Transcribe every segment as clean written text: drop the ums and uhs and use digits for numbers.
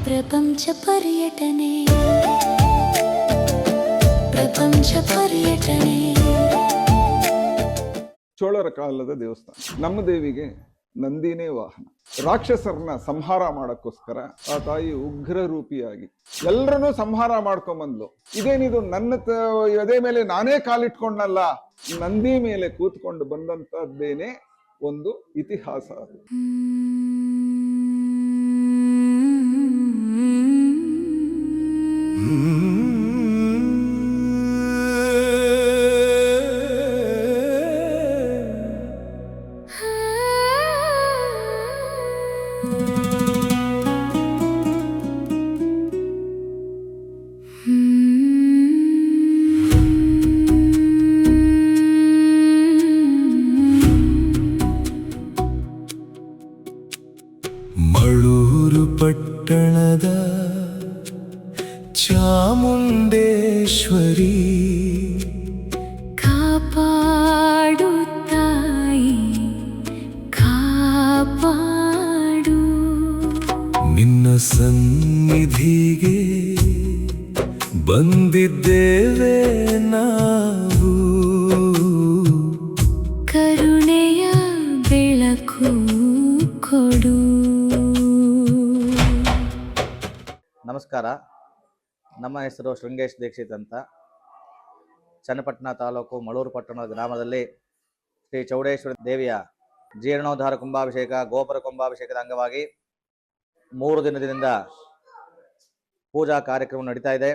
ಪ್ರಪಂಚ ಪರ್ಯಟನೆ ಪ್ರಪಂಚ ಪರ್ಯಟನೆ. ಚೋಳರ ಕಾಲದ ದೇವಸ್ಥಾನ. ನಮ್ಮ ದೇವಿಗೆ ನಂದಿನೇ ವಾಹನ. ರಾಕ್ಷಸರನ್ನ ಸಂಹಾರ ಮಾಡಕ್ಕೋಸ್ಕರ ಆ ತಾಯಿ ಉಗ್ರ ರೂಪಿಯಾಗಿ ಎಲ್ಲರನ್ನೂ ಸಂಹಾರ ಮಾಡ್ಕೊಂಬಂದ್ಲು. ಇದೇನಿದು ನನ್ನ ಎದೆ ಮೇಲೆ ನಾನೇ ಕಾಲಿಟ್ಕೊಂಡಲ್ಲ, ನಂದಿ ಮೇಲೆ ಕೂತ್ಕೊಂಡು ಬಂದಂತದ್ದೇನೆ ಒಂದು ಇತಿಹಾಸ ಅದು. ಮಳೂರು ಪಟ್ಟಣದ ಚಾಮುಂಡೇಶ್ವರಿ ಕಾಪಾಡು ತಾಯಿ ಕಾಪಾಡು. ನಿನ್ನ ಸನ್ನಿಧಿಗೆ ಬಂದಿದ್ದೇವೆ ನಾವು, ಕರುಣೆಯ ಬೆಳಕು ಕೊಡು. ನಮಸ್ಕಾರ. ನಮ್ಮ ಹೆಸರು ಶೃಂಗೇಶ್ ದೀಕ್ಷಿತ್ ಅಂತ. ಚನ್ನಪಟ್ಟಣ ತಾಲೂಕು ಮಳೂರು ಪಟ್ಟಣ ಗ್ರಾಮದಲ್ಲಿ ಶ್ರೀ ಚೌಡೇಶ್ವರಿ ದೇವಿಯ ಜೀರ್ಣೋದ್ಧಾರ ಕುಂಭಾಭಿಷೇಕ, ಗೋಪುರ ಕುಂಭಾಭಿಷೇಕದ ಅಂಗವಾಗಿ 3 ದಿನದಿಂದ ಪೂಜಾ ಕಾರ್ಯಕ್ರಮ ನಡೀತಾ ಇದೆ.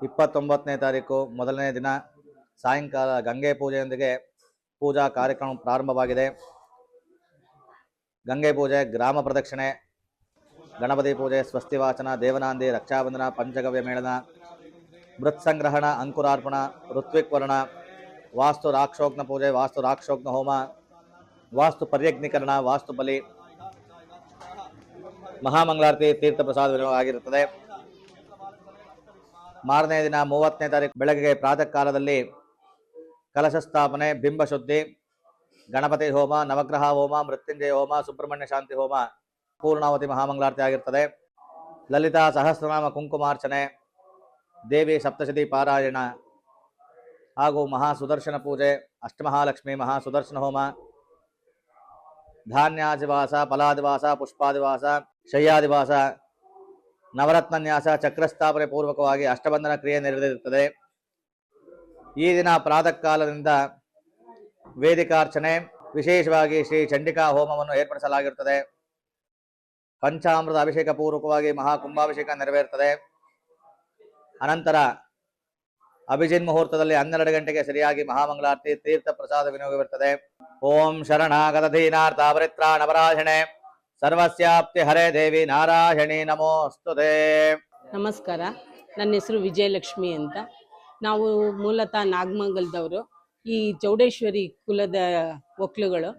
29ನೇ ತಾರೀಕು ಮೊದಲನೇ ದಿನ ಸಾಯಂಕಾಲ ಗಂಗೆ ಪೂಜೆಯೊಂದಿಗೆ ಪೂಜಾ ಕಾರ್ಯಕ್ರಮ ಪ್ರಾರಂಭವಾಗಿದೆ. ಗಂಗೆ ಪೂಜೆ, ಗ್ರಾಮ ಪ್ರದಕ್ಷಿಣೆ, ಗಣಪತಿ ಪೂಜೆ, ಸ್ವಸ್ತಿ ವಾಚನ, ದೇವನಾಂದಿ, ರಕ್ಷಾಬಂಧನ, ಪಂಚಗವ್ಯ ಮೇಳನ, ಮೃತ್ಸಂಗ್ರಹಣ, ಅಂಕುರಾರ್ಪಣ, ಋತ್ವಿಕ್ವರ್ಣ, ವಾಸ್ತು ರಾಕ್ಷೋಗ್ನ ಪೂಜೆ, ವಾಸ್ತು ರಾಕ್ಷೋಗ್ನ ಹೋಮ, ವಾಸ್ತು ಪರ್ಯಗ್ನೀಕರಣ, ವಾಸ್ತು ಬಲಿ, ಮಹಾಮಂಗಳಾರತಿ, ತೀರ್ಥ ಪ್ರಸಾದ ವಿನಿಯೋಗ ಆಗಿರುತ್ತದೆ. ಮಾರನೇ ದಿನ 30ನೇ ತಾರೀಕು ಬೆಳಗ್ಗೆ ಪ್ರಾತಃ ಕಾಲದಲ್ಲಿ ಕಲಶ ಸ್ಥಾಪನೆ, ಬಿಂಬ ಶುದ್ಧಿ, ಗಣಪತಿ ಹೋಮ, ನವಗ್ರಹ ಹೋಮ, ಮೃತ್ಯುಂಜಯ ಹೋಮ, ಸುಬ್ರಹ್ಮಣ್ಯ ಶಾಂತಿ ಹೋಮ, ಪೂರ್ಣಾವತಿ ಮಹಾಮಂಗಳಾರತಿ ಆಗಿರುತ್ತದೆ. ಲಲಿತಾ ಸಹಸ್ರನಾಮ ಕುಂಕುಮಾರ್ಚನೆ, ದೇವಿ ಸಪ್ತಶತಿ ಪಾರಾಯಣ ಹಾಗೂ ಮಹಾ ಸುದರ್ಶನ ಪೂಜೆ, ಅಷ್ಟಮಹಾಲಕ್ಷ್ಮಿ ಮಹಾ ಸುದರ್ಶನ ಹೋಮ, ಧಾನ್ಯಾದಿವಾಸ, ಫಲಾದಿವಾಸ, ಪುಷ್ಪಾದಿವಾಸ, ಶಯ್ಯಾದಿವಾಸ, ನವರತ್ನನ್ಯಾಸ, ಚಕ್ರಸ್ಥಾಪನೆ ಪೂರ್ವಕವಾಗಿ ಅಷ್ಟಬಂಧನ ಕ್ರಿಯೆ ನೆರವೇರುತ್ತದೆ. ಈ ದಿನ ಪ್ರಾತಃ ಕಾಲದಿಂದ ವೇದಿಕಾರ್ಚನೆ, ವಿಶೇಷವಾಗಿ ಶ್ರೀ ಚಂಡಿಕಾ ಹೋಮವನ್ನು ಏರ್ಪಡಿಸಲಾಗಿರುತ್ತದೆ. ಪಂಚಾಮೃತ ಅಭಿಷೇಕ ಪೂರ್ವಕವಾಗಿ ಮಹಾಕುಂಭಾಭಿಷೇಕ ನೆರವೇರುತ್ತದೆ. ಅನಂತರ ಅಭಿಜಿನ್ ಮುಹೂರ್ತದಲ್ಲಿ 12 ಗಂಟೆಗೆ ಸರಿಯಾಗಿ ಮಹಾಮಂಗಳಾರತಿ, ತೀರ್ಥ ಪ್ರಸಾದ ವಿನಿಯೋಗವಿರುತ್ತದೆ. ಓಂ ಶರಣಾಗತ ದೀನಾರ್ಥ ಪರಿತ್ರಾಣ ಪರಾಯಣೆ ಸರ್ವಸ್ಯಾಪ್ತಿ ಹರೇ ದೇವಿ ನಾರಾಯಣಿ ನಮೋಸ್ತುತೆ. ನಮಸ್ಕಾರ. ನನ್ನ ಹೆಸರು ವಿಜಯಲಕ್ಷ್ಮಿ ಅಂತ. ನಾವು ಮೂಲತಃ ನಾಗಮಂಗಲದವರು. ಈ ಚೌಡೇಶ್ವರಿ ಕುಲದ ಒಕ್ಲುಗಳು.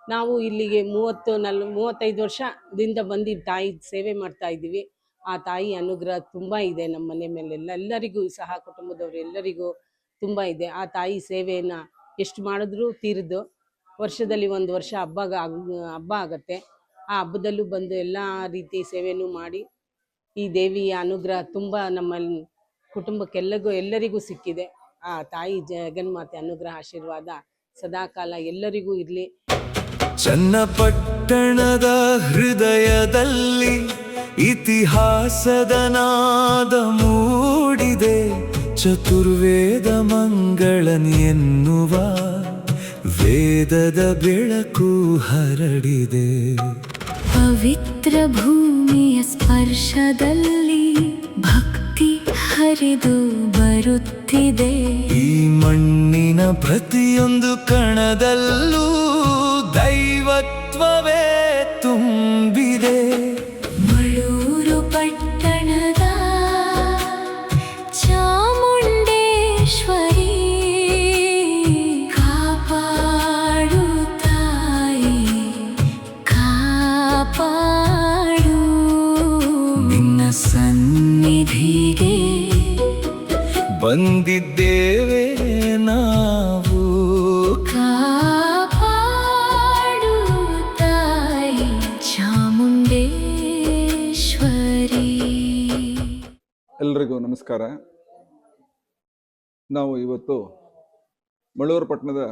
ನಾವು ಇಲ್ಲಿಗೆ 35 ವರ್ಷದಿಂದ ಬಂದು ತಾಯಿ ಸೇವೆ ಮಾಡ್ತಾ ಇದ್ದೀವಿ. ಆ ತಾಯಿ ಅನುಗ್ರಹ ತುಂಬ ಇದೆ ನಮ್ಮ ಮನೆ ಮೇಲೆಲ್ಲ, ಎಲ್ಲರಿಗೂ ಸಹ ಕುಟುಂಬದವರು ಎಲ್ಲರಿಗೂ ತುಂಬ ಇದೆ. ಆ ತಾಯಿ ಸೇವೆಯನ್ನು ಎಷ್ಟು ಮಾಡಿದ್ರೂ ತೀರಿದ್ದು. ವರ್ಷದಲ್ಲಿ 1 ವರ್ಷ ಹಬ್ಬ ಆಗತ್ತೆ. ಆ ಹಬ್ಬದಲ್ಲೂ ಬಂದು ಎಲ್ಲ ರೀತಿ ಸೇವೆನೂ ಮಾಡಿ ಈ ದೇವಿಯ ಅನುಗ್ರಹ ತುಂಬ ನಮ್ಮ ಎಲ್ಲರಿಗೂ ಸಿಕ್ಕಿದೆ. ಆ ತಾಯಿ ಜಗನ್ಮಾತೆ ಅನುಗ್ರಹ ಆಶೀರ್ವಾದ ಸದಾಕಾಲ ಎಲ್ಲರಿಗೂ ಇರಲಿ. ಚನ್ನಪಟ್ಟಣದ ಹೃದಯದಲ್ಲಿ ಇತಿಹಾಸದ ನಾದ ಮೂಡಿದೆ. ಚತುರ್ವೇದ ಮಂಗಳನ್ ಎನ್ನುವ ವೇದದ ಬೆಳಕು ಹರಡಿದೆ. ಪವಿತ್ರ ಭೂಮಿಯ ಸ್ಪರ್ಶದಲ್ಲಿ ಭಕ್ತಿ ಹರಿದು ಬರುತ್ತಿದೆ. ಈ ಮಣ್ಣಿನ ಪ್ರತಿಯೊಂದು ಕಣದಲ್ಲೂ ದೈವತ್ವವೇ ತುಂಬಿದೆ. ಮಳೂರು ಪಟ್ಟಣದ ಚಾಮುಂಡೇಶ್ವರಿ ಕಾಪಾಡು ತಾಯಿ ಕಾಪಾಡು. ನಿನ್ನ ಸನ್ನಿಧಿಗೆ ಬಂದಿದ್ದೇವೆ ನಾವು, ಕಾಪಾಡು ತಾಯಿ ಚಾಮುಂಡೇಶ್ವರಿ. ಎಲ್ರಿಗೂ ನಮಸ್ಕಾರ. ನಾವು ಇವತ್ತು ಮಳೂರು ಪಟ್ಟಣದ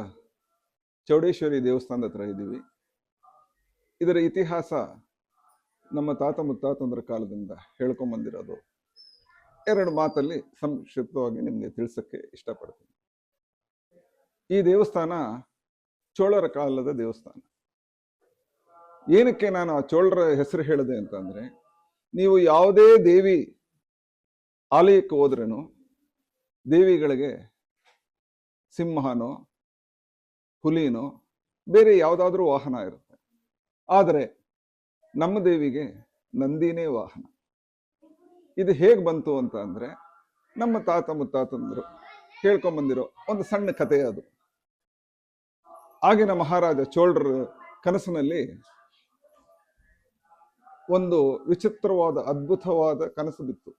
ಚೌಡೇಶ್ವರಿ ದೇವಸ್ಥಾನದ ಹತ್ರ ಇದ್ದೀವಿ. ಇದರ ಇತಿಹಾಸ ನಮ್ಮ ತಾತ ಮುತ್ತಾತಂದ್ರ ಕಾಲದಿಂದ ಹೇಳ್ಕೊಂಬಂದಿರೋದು. ಎರಡು ಮಾತಲ್ಲಿ ಸಂಕ್ಷಿಪ್ತವಾಗಿ ನಿಮಗೆ ತಿಳಿಸಕ್ಕೆ ಇಷ್ಟಪಡ್ತೀನಿ. ಈ ದೇವಸ್ಥಾನ ಚೋಳರ ಕಾಲದ ದೇವಸ್ಥಾನ. ಏನಕ್ಕೆ ನಾನು ಆ ಚೋಳರ ಹೆಸರು ಹೇಳಿದೆ ಅಂತಂದ್ರೆ, ನೀವು ಯಾವುದೇ ದೇವಿ ಆಲಯಕ್ಕೆ ಹೋದ್ರೇನು ದೇವಿಗಳಿಗೆ ಸಿಂಹನೋ ಹುಲಿನೋ ಬೇರೆ ಯಾವುದಾದ್ರೂ ವಾಹನ ಇರುತ್ತೆ. ಆದರೆ ನಮ್ಮ ದೇವಿಗೆ ನಂದಿನೇ ವಾಹನ. ಇದು ಹೇಗೆ ಬಂತು ಅಂತ ಅಂದ್ರೆ, ನಮ್ಮ ತಾತ ಮುತ್ತಾತಂದ್ರು ಹೇಳ್ಕೊಂಬಂದಿರೋ ಒಂದು ಸಣ್ಣ ಕಥೆ ಅದು. ಆಗಿನ ಮಹಾರಾಜ ಚೋಳರ ಕನಸಿನಲ್ಲಿ ಒಂದು ವಿಚಿತ್ರವಾದ ಅದ್ಭುತವಾದ ಕನಸು ಬಿತ್ತು.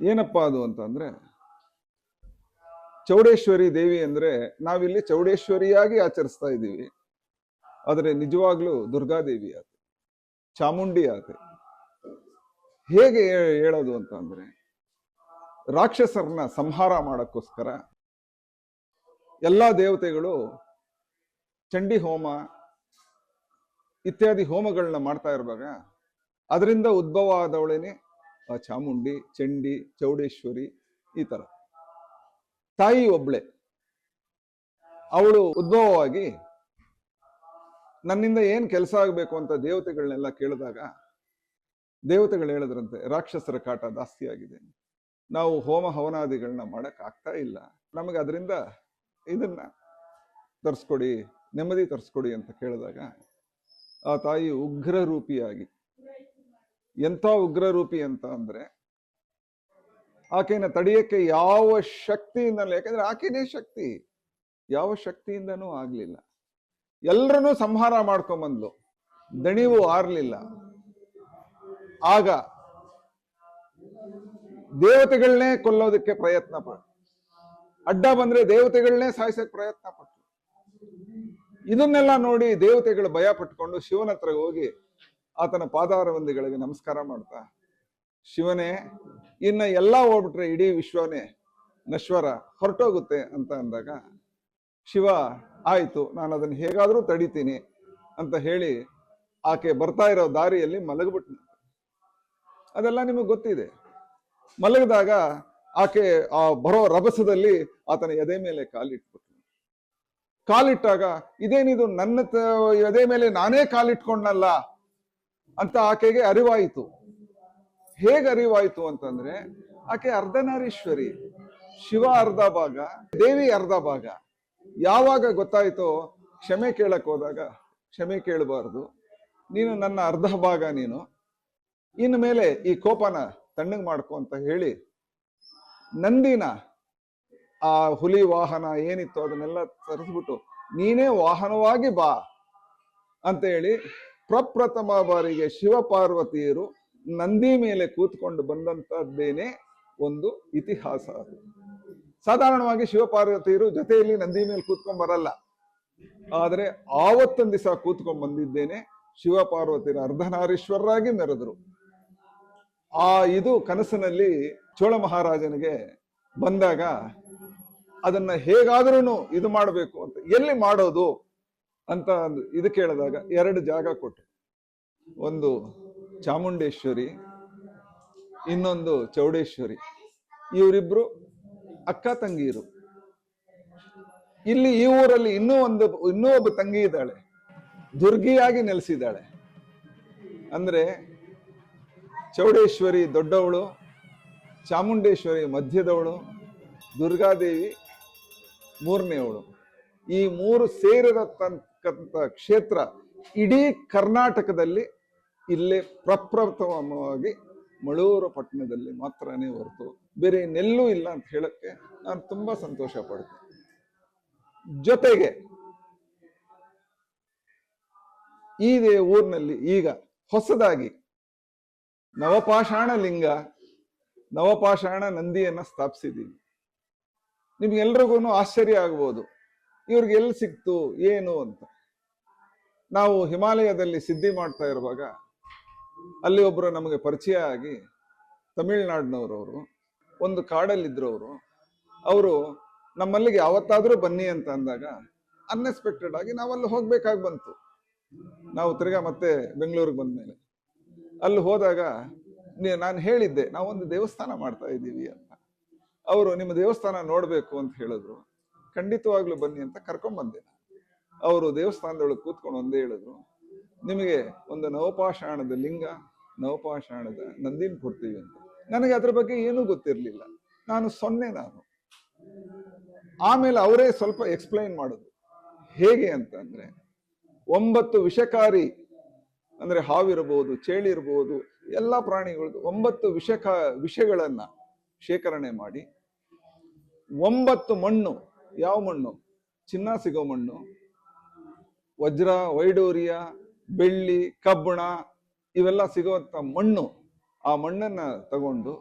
ಏನಪ್ಪಾ ಅದು ಅಂತಂದ್ರೆ, ಚೌಡೇಶ್ವರಿ ದೇವಿ ಅಂದ್ರೆ ನಾವಿಲ್ಲಿ ಚೌಡೇಶ್ವರಿಯಾಗಿ ಆಚರಿಸ್ತಾ ಇದ್ದೀವಿ, ಆದರೆ ನಿಜವಾಗ್ಲೂ ದುರ್ಗಾದೇವಿ ಆತೆ, ಚಾಮುಂಡಿ ಆತೆ. ಹೇಗೆ ಹೇಳೋದು ಅಂತ ಅಂದ್ರೆ, ರಾಕ್ಷಸರನ್ನ ಸಂಹಾರ ಮಾಡಕ್ಕೋಸ್ಕರ ಎಲ್ಲಾ ದೇವತೆಗಳು ಚಂಡಿ ಹೋಮ ಇತ್ಯಾದಿ ಹೋಮಗಳನ್ನ ಮಾಡ್ತಾ ಇರುವಾಗ ಅದರಿಂದ ಉದ್ಭವ ಆದವಳೇನೆ ಆ ಚಾಮುಂಡಿ, ಚಂಡಿ, ಚೌಡೇಶ್ವರಿ. ಈ ತರ ತಾಯಿ ಒಬ್ಳೆ. ಅವಳು ಉದ್ಭವವಾಗಿ ನನ್ನಿಂದ ಏನ್ ಕೆಲಸ ಆಗ್ಬೇಕು ಅಂತ ದೇವತೆಗಳನ್ನೆಲ್ಲ ಕೇಳಿದಾಗ ದೇವತೆಗಳು ಹೇಳಿದ್ರಂತೆ, ರಾಕ್ಷಸರ ಕಾಟ ಜಾಸ್ತಿ ಆಗಿದೆ, ನಾವು ಹೋಮ ಹವನಾದಿಗಳನ್ನ ಮಾಡಕ್ ಆಗ್ತಾ ಇಲ್ಲ, ನಮಗೆ ಅದರಿಂದ ಇದನ್ನ ತರಿಸ್ಕೊಡಿ, ನೆಮ್ಮದಿ ತರಿಸ್ಕೊಡಿ ಅಂತ ಕೇಳಿದಾಗ ಆ ತಾಯಿ ಉಗ್ರ ರೂಪಿಯಾಗಿ, ಎಂಥ ಉಗ್ರ ರೂಪಿ ಅಂತ ಅಂದ್ರೆ, ಆಕೆನ ತಡೆಯಕ್ಕೆ ಯಾವ ಶಕ್ತಿಯಿಂದಲೂ, ಯಾಕಂದ್ರೆ ಆಕೆನೇ ಶಕ್ತಿ, ಯಾವ ಶಕ್ತಿಯಿಂದನೂ ಆಗ್ಲಿಲ್ಲ. ಎಲ್ಲರನ್ನೂ ಸಂಹಾರ ಮಾಡ್ಕೊಂಬಂದ್ಲು, ದಣಿವು ಆರ್ಲಿಲ್ಲ. ಆಗ ದೇವತೆಗಳನ್ನೇ ಕೊಲ್ಲೋದಕ್ಕೆ ಪ್ರಯತ್ನ ಪಟ್ಟು, ಅಡ್ಡ ಬಂದ್ರೆ ದೇವತೆಗಳನ್ನೇ ಸಾಯಿಸಕ್ ಪ್ರಯತ್ನ ಪಟ್ಟು. ಇದನ್ನೆಲ್ಲ ನೋಡಿ ದೇವತೆಗಳು ಭಯ ಪಟ್ಕೊಂಡು ಶಿವನ ಹತ್ರ ಹೋಗಿ ಆತನ ಪಾದಾರವಂದಿಗಳಿಗೆ ನಮಸ್ಕಾರ ಮಾಡ್ತಾ, ಶಿವನೇ, ಇನ್ನ ಎಲ್ಲ ಹೋಗ್ಬಿಟ್ರೆ ಇಡೀ ವಿಶ್ವನೇ ನಶ್ವರ, ಹೊರಟೋಗುತ್ತೆ ಅಂತ ಅಂದಾಗ ಶಿವ ಆಯ್ತು, ನಾನು ಅದನ್ನ ಹೇಗಾದ್ರೂ ತಡಿತೀನಿ ಅಂತ ಹೇಳಿ ಆಕೆ ಬರ್ತಾ ಇರೋ ದಾರಿಯಲ್ಲಿ ಮಲಗ್ಬಿಟ್ನು. ಅದೆಲ್ಲ ನಿಮಗೆ ಗೊತ್ತಿದೆ. ಮಲಗಿದಾಗ ಆಕೆ ಆ ಬರೋ ರಭಸದಲ್ಲಿ ಆತನ ಎದೆ ಮೇಲೆ ಕಾಲಿಟ್ಬಿಟ್ಲು. ಕಾಲಿಟ್ಟಾಗ ಇದೇನಿದು, ನನ್ನ ಎದೆ ಮೇಲೆ ನಾನೇ ಕಾಲಿಟ್ಕೊಂಡಲ್ಲ ಅಂತ ಆಕೆಗೆ ಅರಿವಾಯಿತು. ಹೇಗೆ ಅರಿವಾಯಿತು ಅಂತಂದ್ರೆ, ಆಕೆ ಅರ್ಧನಾರೀಶ್ವರಿ, ಶಿವ ಅರ್ಧ ಭಾಗ, ದೇವಿ ಅರ್ಧ ಭಾಗ. ಯಾವಾಗ ಗೊತ್ತಾಯ್ತೋ, ಕ್ಷಮೆ ಕೇಳಕ್ ಹೋದಾಗ ಕ್ಷಮೆ ಕೇಳಬಾರ್ದು, ನೀನು ನನ್ನ ಅರ್ಧ ಭಾಗ, ನೀನು ಇನ್ನು ಮೇಲೆ ಈ ಕೋಪನ ತಣ್ಣಗ್ ಮಾಡ್ಕೊ ಅಂತ ಹೇಳಿ ನಂದಿನ, ಆ ಹುಲಿ ವಾಹನ ಏನಿತ್ತು ಅದನ್ನೆಲ್ಲ ತರಿಸ್ಬಿಟ್ಟು ನೀನೇ ವಾಹನವಾಗಿ ಬಾ ಅಂತ ಹೇಳಿ ಪ್ರಪ್ರಥಮ ಬಾರಿಗೆ ಶಿವ ಪಾರ್ವತಿಯರು ನಂದಿ ಮೇಲೆ ಕೂತ್ಕೊಂಡು ಬಂದಂತದ್ದೇನೆ ಒಂದು ಇತಿಹಾಸ ಅದು. ಸಾಧಾರಣವಾಗಿ ಶಿವ ಪಾರ್ವತಿಯರು ಜೊತೆಯಲ್ಲಿ ನಂದಿ ಮೇಲೆ ಕೂತ್ಕೊಂಡ್ ಬರಲ್ಲ, ಆದ್ರೆ ಆವತ್ತೊಂದ್ ದಿವಸ ಕೂತ್ಕೊಂಡ್ ಬಂದಿದ್ದೇನೆ ಶಿವ ಪಾರ್ವತಿಯರ ಅರ್ಧನಾರೀಶ್ವರರಾಗಿ ಮೆರೆದ್ರು. ಇದು ಕನಸಿನಲ್ಲಿ ಚೋಳ ಮಹಾರಾಜನಿಗೆ ಬಂದಾಗ ಅದನ್ನ ಹೇಗಾದ್ರೂ ಇದು ಮಾಡಬೇಕು ಅಂತ, ಎಲ್ಲಿ ಮಾಡೋದು ಅಂತ ಇದು ಕೇಳಿದಾಗ ಎರಡು ಜಾಗ ಕೊಟ್ಟು, ಒಂದು ಚಾಮುಂಡೇಶ್ವರಿ, ಇನ್ನೊಂದು ಚೌಡೇಶ್ವರಿ. ಇವರಿಬ್ರು ಅಕ್ಕ ತಂಗಿರು. ಇಲ್ಲಿ ಈ ಊರಲ್ಲಿ ಇನ್ನೂ ಒಬ್ಬ ತಂಗಿ ಇದ್ದಾಳೆ, ದುರ್ಗಿಯಾಗಿ ನೆಲೆಸಿದ್ದಾಳೆ. ಅಂದ್ರೆ ಚೌಡೇಶ್ವರಿ ದೊಡ್ಡವಳು, ಚಾಮುಂಡೇಶ್ವರಿ ಮಧ್ಯದವಳು, ದುರ್ಗಾದೇವಿ ಮೂರನೇವಳು. ಈ ಮೂರು ಸೇರಿರತಕ್ಕಂಥ ಕ್ಷೇತ್ರ ಇಡೀ ಕರ್ನಾಟಕದಲ್ಲಿ ಇಲ್ಲೇ ಪ್ರಪ್ರಥಮವಾಗಿ ಮಳೂರು ಪಟ್ಟಣದಲ್ಲಿ ಮಾತ್ರನೇ ಹೊರತು ಬೇರೆ ಇನ್ನೆಲ್ಲೂ ಇಲ್ಲ ಅಂತ ಹೇಳಕ್ಕೆ ನಾನು ತುಂಬಾ ಸಂತೋಷ ಪಡ್ತೀನಿ. ಜೊತೆಗೆ ಈ ಊರಿನಲ್ಲಿ ಈಗ ಹೊಸದಾಗಿ ನವಪಾಷಾಣ ಲಿಂಗ, ನವಪಾಷಾಣ ನಂದಿಯನ್ನ ಸ್ಥಾಪಿಸಿದ್ದೀವಿ. ನಿಮ್ಗೆಲ್ರಿಗೂ ಆಶ್ಚರ್ಯ ಆಗ್ಬೋದು, ಇವ್ರಿಗೆ ಎಲ್ಲಿ ಸಿಕ್ತು ಏನು ಅಂತ. ನಾವು ಹಿಮಾಲಯದಲ್ಲಿ ಸಿದ್ಧಿ ಮಾಡ್ತಾ ಇರುವಾಗ ಅಲ್ಲಿ ಒಬ್ರು ನಮಗೆ ಪರಿಚಯ ಆಗಿ ತಮಿಳ್ನಾಡಿನವರು. ಅವರು ಒಂದು ಕಾಡಲ್ಲಿದ್ರು. ಅವರು ನಮ್ಮಲ್ಲಿಗೆ ಯಾವತ್ತಾದ್ರೂ ಬನ್ನಿ ಅಂತ ಅಂದಾಗ ಅನ್ಎಕ್ಸ್ಪೆಕ್ಟೆಡ್ ಆಗಿ ನಾವಲ್ಲಿ ಹೋಗ್ಬೇಕಾಗಿ ಬಂತು. ನಾವು ತಿರ್ಗಾ ಮತ್ತೆ ಬೆಂಗಳೂರಿಗೆ ಬಂದ್ಮೇಲೆ ಅಲ್ಲಿ ಹೋದಾಗ ನಾನು ಹೇಳಿದ್ದೆ, ನಾವೊಂದು ದೇವಸ್ಥಾನ ಮಾಡ್ತಾ ಇದ್ದೀವಿ ಅಂತ. ಅವರು ನಿಮ್ಮ ದೇವಸ್ಥಾನ ನೋಡ್ಬೇಕು ಅಂತ ಹೇಳಿದ್ರು. ಖಂಡಿತವಾಗ್ಲೂ ಬನ್ನಿ ಅಂತ ಕರ್ಕೊಂಡ್ ಬಂದೆ. ಅವರು ದೇವಸ್ಥಾನದೊಳಗೆ ಕೂತ್ಕೊಂಡು ಒಂದೇ ಹೇಳಿದ್ರು, ನಿಮಗೆ ಒಂದು ನವಪಾಷಾಣದ ಲಿಂಗ, ನವಪಾಷಾಣದ ನಂದಿನ ಕೊಡ್ತೀವಿ ಅಂತ. ನನಗೆ ಅದ್ರ ಬಗ್ಗೆ ಏನೂ ಗೊತ್ತಿರಲಿಲ್ಲ. ನಾನು ಆಮೇಲೆ ಅವರೇ ಸ್ವಲ್ಪ ಎಕ್ಸ್ಪ್ಲೈನ್ ಮಾಡೋದು ಹೇಗೆ ಅಂತ ಅಂದ್ರೆ, 9 ವಿಷಕಾರಿ ಅಂದ್ರೆ ಹಾವಿರ್ಬೋದು, ಚೇಳಿ ಇರ್ಬೋದು, ಎಲ್ಲಾ ಪ್ರಾಣಿಗಳದ್ದು 9 ವಿಷಗಳನ್ನ ಶೇಖರಣೆ ಮಾಡಿ 9 ಮಣ್ಣು. ಯಾವ ಮಣ್ಣು? ಚಿನ್ನ ಸಿಗೋ ಮಣ್ಣು, ವಜ್ರ, ವೈಡೂರ್ಯ, ಬೆಳ್ಳಿ, ಕಬ್ಬಣ ಇವೆಲ್ಲ ಸಿಗುವಂತ ಮಣ್ಣು. ಆ ಮಣ್ಣನ್ನ ತಗೊಂಡು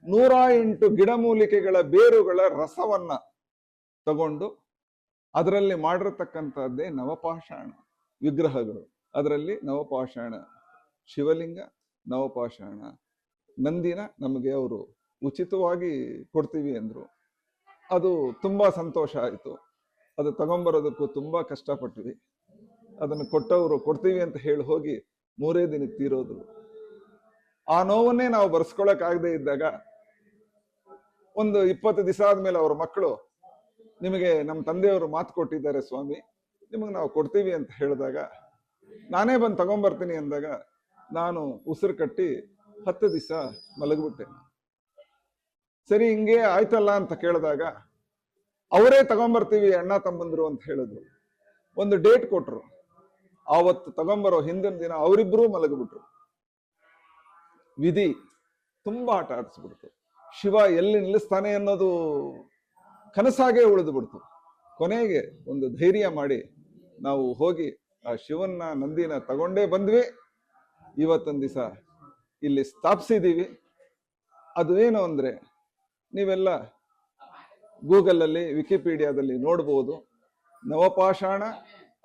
108 ಗಿಡಮೂಲಿಕೆಗಳ ಬೇರುಗಳ ರಸವನ್ನ ತಗೊಂಡು ಅದರಲ್ಲಿ ಮಾಡಿರತಕ್ಕಂಥದ್ದೇ ನವಪಾಷಾಣ ವಿಗ್ರಹಗಳು. ಅದರಲ್ಲಿ ನವಪಾಷಾಣ ಶಿವಲಿಂಗ, ನವಪಾಷಾಣ ನಂದಿನ ನಮಗೆ ಅವರು ಉಚಿತವಾಗಿ ಕೊಡ್ತೀವಿ ಅಂದ್ರು. ಅದು ತುಂಬಾ ಸಂತೋಷ ಆಯಿತು. ಅದು ತಗೊಂಬರೋದಕ್ಕೂ ತುಂಬಾ ಕಷ್ಟಪಟ್ವಿ. ಅದನ್ನು ಕೊಟ್ಟವರು ಕೊಡ್ತೀವಿ ಅಂತ ಹೇಳಿ ಹೋಗಿ 3 ದಿನಕ್ಕೆ ತೀರೋದ್ರು. ಆ ನೋವನ್ನೇ ನಾವು ಬರ್ಸ್ಕೊಳಕ್ ಆಗದೆ ಇದ್ದಾಗ ಒಂದು 20 ದಿವಸ ಆದ್ಮೇಲೆ ಅವ್ರ ಮಕ್ಕಳು, ನಿಮಗೆ ನಮ್ಮ ತಂದೆಯವರು ಮಾತು ಕೊಟ್ಟಿದ್ದಾರೆ ಸ್ವಾಮಿ, ನಿಮಗೆ ನಾವು ಕೊಡ್ತೀವಿ ಅಂತ ಹೇಳಿದಾಗ ನಾನೇ ಬಂದು ತಗೊಂಬರ್ತೀನಿ ಅಂದಾಗ ನಾನು ಉಸಿರು ಕಟ್ಟಿ 10 ದಿವಸ ಮಲಗ್ಬಿಟ್ಟೆ. ಸರಿ ಹಿಂಗೆ ಆಯ್ತಲ್ಲ ಅಂತ ಕೇಳಿದಾಗ ಅವರೇ ತಗೊಂಬರ್ತೀವಿ ಅಣ್ಣ ತಮ್ಮಂದ್ರು ಅಂತ ಹೇಳಿದ್ರು. ಒಂದು ಡೇಟ್ ಕೊಟ್ರು. ಆವತ್ತು ತಗೊಂಬರೋ ಹಿಂದಿನ ದಿನ ಅವರಿಬ್ರು ಮಲಗ್ಬಿಟ್ರು. ವಿಧಿ ತುಂಬಾ ಆಟ ಆಡಿಸ್ಬಿಡ್ತು. ಶಿವ ಎಲ್ಲಿ ನಿಲ್ಲಿಸ್ತಾನೆ ಅನ್ನೋದು ಕನಸಾಗೆ ಉಳಿದು ಬಿಡ್ತು. ಕೊನೆಗೆ ಒಂದು ಧೈರ್ಯ ಮಾಡಿ ನಾವು ಹೋಗಿ ಆ ಶಿವನ್ನ ನಂದಿನ ತಗೊಂಡೇ ಬಂದ್ವಿ. ಇವತ್ತೊಂದು ದಿವಸ ಇಲ್ಲಿ ಸ್ಥಾಪಿಸಿದೀವಿ. ಅದು ಏನು ಅಂದ್ರೆ, ನೀವೆಲ್ಲ ಗೂಗಲಲ್ಲಿ, ವಿಕಿಪೀಡಿಯಾದಲ್ಲಿ ನೋಡ್ಬೋದು. ನವಪಾಷಾಣ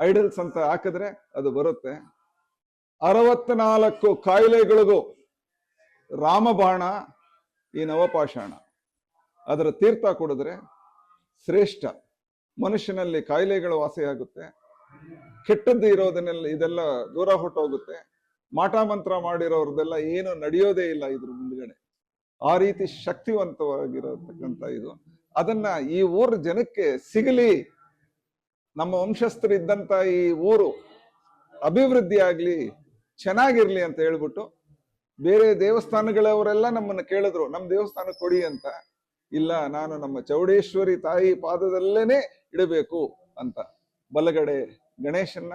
ಐಡಲ್ಸ್ ಅಂತ ಹಾಕಿದ್ರೆ ಅದು ಬರುತ್ತೆ. 64 ಕಾಯಿಲೆಗಳಿಗೂ ರಾಮಬಾಣ ಈ ನವಪಾಷಾಣ. ಅದರ ತೀರ್ಥ ಕುಡಿದ್ರೆ ಶ್ರೇಷ್ಠ. ಮನುಷ್ಯನಲ್ಲಿ ಕಾಯಿಲೆಗಳು ವಾಸಿಯಾಗುತ್ತೆ. ಕೆಟ್ಟದ್ದು ಇರೋದನ್ನೆಲ್ಲ ಇದೆಲ್ಲ ದೂರ ಹೊಟ್ಟೋಗುತ್ತೆ. ಮಾಟ ಮಂತ್ರ ಮಾಡಿರೋರ್ದೆಲ್ಲ ಏನು ನಡೆಯೋದೇ ಇಲ್ಲ ಇದ್ರ ಮುಂದ್ಗಡೆ. ಆ ರೀತಿ ಶಕ್ತಿವಂತವಾಗಿರತಕ್ಕಂಥ ಇದು. ಅದನ್ನ ಈ ಊರ ಜನಕ್ಕೆ ಸಿಗಲಿ, ನಮ್ಮ ವಂಶಸ್ಥರಿದ್ದಂತ ಈ ಊರು ಅಭಿವೃದ್ಧಿ ಆಗ್ಲಿ, ಚೆನ್ನಾಗಿರ್ಲಿ ಅಂತ ಹೇಳ್ಬಿಟ್ಟು ಬೇರೆ ದೇವಸ್ಥಾನಗಳವರೆಲ್ಲ ನಮ್ಮನ್ನ ಕೇಳಿದ್ರು, ನಮ್ಮ ದೇವಸ್ಥಾನ ಕೊಡಿ ಅಂತ. ಇಲ್ಲ, ನಾನು ನಮ್ಮ ಚೌಡೇಶ್ವರಿ ತಾಯಿ ಪಾದದಲ್ಲೇನೆ ಇಡಬೇಕು ಅಂತ. ಬಲಗಡೆ ಗಣೇಶನ್ನ,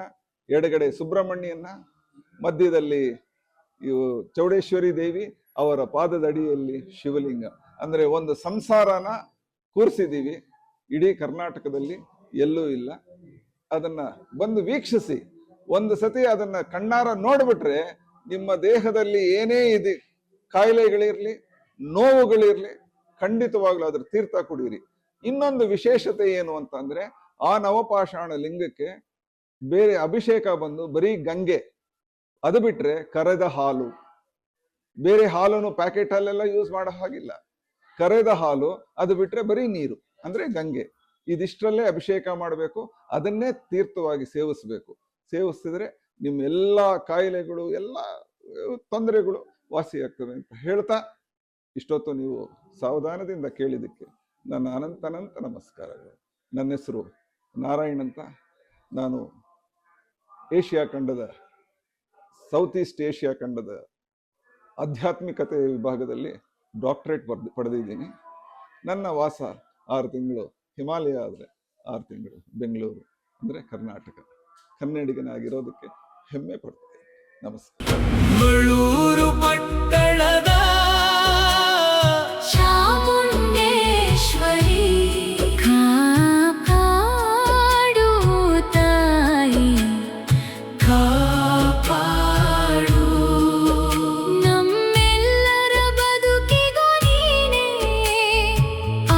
ಎಡಗಡೆ ಸುಬ್ರಹ್ಮಣ್ಯನ್ನ, ಮಧ್ಯದಲ್ಲಿ ಇವು ಚೌಡೇಶ್ವರಿ ದೇವಿ, ಅವರ ಪಾದದ ಅಡಿಯಲ್ಲಿ ಶಿವಲಿಂಗ. ಅಂದ್ರೆ ಒಂದು ಸಂಸಾರನ ಕೂರಿಸಿದೀವಿ. ಇಡೀ ಕರ್ನಾಟಕದಲ್ಲಿ ಎಲ್ಲೂ ಇಲ್ಲ. ಅದನ್ನ ಬಂದು ವೀಕ್ಷಿಸಿ. ಒಂದು ಸತಿ ಅದನ್ನ ಕಣ್ಣಾರ ನೋಡ್ಬಿಟ್ರೆ ನಿಮ್ಮ ದೇಹದಲ್ಲಿ ಏನೇ ಇದೆ ಕಾಯಿಲೆಗಳಿರ್ಲಿ, ನೋವುಗಳಿರ್ಲಿ, ಖಂಡಿತವಾಗ್ಲೂ ಅದ್ರ ತೀರ್ಥ ಕುಡೀರಿ. ಇನ್ನೊಂದು ವಿಶೇಷತೆ ಏನು ಅಂತ ಅಂದ್ರೆ, ಆ ನವಪಾಷಾಣ ಲಿಂಗಕ್ಕೆ ಬೇರೆ ಅಭಿಷೇಕ ಬಂದು ಬರೀ ಗಂಗೆ, ಅದು ಬಿಟ್ರೆ ಕರೆದ ಹಾಲು. ಬೇರೆ ಹಾಲನ್ನು ಪ್ಯಾಕೆಟ್ ಹಾಲೆಲ್ಲ ಯೂಸ್ ಮಾಡೋ ಹಾಗಿಲ್ಲ. ಕರೆದ ಹಾಲು, ಅದು ಬಿಟ್ರೆ ಬರೀ ನೀರು ಅಂದ್ರೆ ಗಂಗೆ. ಇದಿಷ್ಟರಲ್ಲೇ ಅಭಿಷೇಕ ಮಾಡಬೇಕು. ಅದನ್ನೇ ತೀರ್ಥವಾಗಿ ಸೇವಿಸ್ಬೇಕು. ಸೇವಿಸಿದ್ರೆ ನಿಮ್ಮ ಎಲ್ಲಾ ಕಾಯಿಲೆಗಳು, ಎಲ್ಲ ತೊಂದರೆಗಳು ವಾಸಿಯಾಗ್ತವೆ ಅಂತ ಹೇಳ್ತಾ, ಇಷ್ಟೊತ್ತು ನೀವು ಸಾವಧಾನದಿಂದ ಕೇಳಿದ್ದಕ್ಕೆ ನನ್ನ ಅನಂತ ನಮಸ್ಕಾರಗಳು. ನನ್ನ ಹೆಸರು ನಾರಾಯಣ್ ಅಂತ. ನಾನು ಏಷ್ಯಾ ಖಂಡದ, ಸೌತ್ ಈಸ್ಟ್ ಏಷ್ಯಾ ಖಂಡದ ಆಧ್ಯಾತ್ಮಿಕತೆ ವಿಭಾಗದಲ್ಲಿ ಡಾಕ್ಟರೇಟ್ ಪಡೆದಿದ್ದೀನಿ. ನನ್ನ ವಾಸ 6 ತಿಂಗಳು ಹಿಮಾಲಯ, ಆದರೆ 6 ತಿಂಗಳು ಬೆಂಗಳೂರು, ಅಂದರೆ ಕರ್ನಾಟಕ. ಕನ್ನಡಿಗನಾಗಿರೋದಕ್ಕೆ ಹೆಮ್ಮೆ ಪಡ್ತೇನೆ. ನಮಸ್ಕಾರ. ಬಳ್ಳೂರು ಪಟ್ಟಣದ ಚಾಮುಂಡೇಶ್ವರಿ ಕಾಪಾಡು ತಾಯಿ, ಕಾಪಾಡು. ನಮ್ಮೆಲ್ಲರ ಬದುಕಿಗೂ ನೀನೇ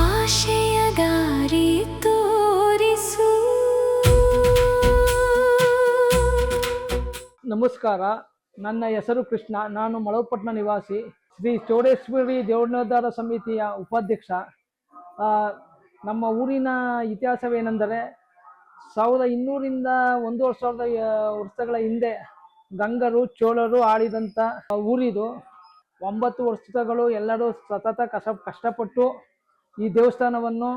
ಆಶಯ ದಾರಿ ತೋರಿಸು. ನಮಸ್ಕಾರ. ನನ್ನ ಹೆಸರು ಕೃಷ್ಣ. ನಾನು ಮಳವಪಟ್ಟಣ ನಿವಾಸಿ. ಶ್ರೀ ಚೌಡೇಶ್ವರಿ ಜೀರ್ಣೋದ್ಧಾರ ಸಮಿತಿಯ ಉಪಾಧ್ಯಕ್ಷ. ನಮ್ಮ ಊರಿನ ಇತಿಹಾಸವೇನೆಂದರೆ 1200ರಿಂದ 1500 ವರ್ಷಗಳ ಹಿಂದೆ ಗಂಗರು ಚೋಳರು ಆಳಿದಂಥ ಊರಿದು. 9 ವರ್ಷಗಳು ಎಲ್ಲರೂ ಸತತ ಕಷ್ಟಪಟ್ಟು ಈ ದೇವಸ್ಥಾನವನ್ನು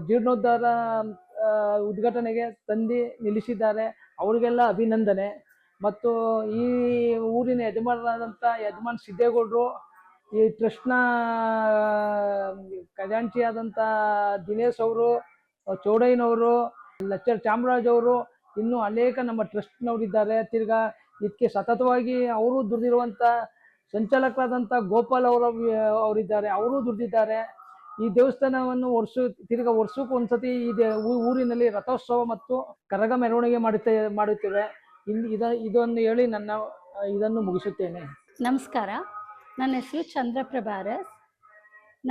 ಜೀರ್ಣೋದ್ಧಾರ ಉದ್ಘಾಟನೆಗೆ ತಂದು ನಿಲ್ಲಿಸಿದ್ದಾರೆ. ಅವರಿಗೆಲ್ಲ ಅಭಿನಂದನೆ. ಮತ್ತು ಈ ಊರಿನ ಯಜಮಾನರಾದಂಥ ಯಜಮಾನ್ ಸಿದ್ದೇಗೌಡರು, ಈ ಟ್ರಸ್ಟ್ನ ಖಜಾಂಚಿಯಾದಂಥ ದಿನೇಶ್ ಅವರು, ಚೌಡಯ್ಯನವರು, ಲೆಕ್ಚರ್ ಚಾಮರಾಜ್ ಅವರು, ಇನ್ನೂ ಅನೇಕ ನಮ್ಮ ಟ್ರಸ್ಟ್ನವರಿದ್ದಾರೆ. ತಿರ್ಗಾ ಇದಕ್ಕೆ ಸತತವಾಗಿ ಅವರು ದುಡಿದಿರುವಂಥ ಸಂಚಾಲಕರಾದಂಥ ಗೋಪಾಲ್ ಅವರಿದ್ದಾರೆ, ಅವರು ದುಡಿದಿದ್ದಾರೆ. ಈ ದೇವಸ್ಥಾನವನ್ನು ವರ್ಷಕ್ಕೆ ಒಂದ್ಸತಿ ಊರಿನಲ್ಲಿ ರಥೋತ್ಸವ ಮತ್ತು ಕರಗ ಮೆರವಣಿಗೆ ಮಾಡುತ್ತೇವೆ. ಇದನ್ನು ಹೇಳಿ ಇದನ್ನು ಮುಗಿಸುತ್ತೇನೆ. ನಮಸ್ಕಾರ, ನನ್ನ ಹೆಸರು ಚಂದ್ರಪ್ರಭಾ ಅರಸ್.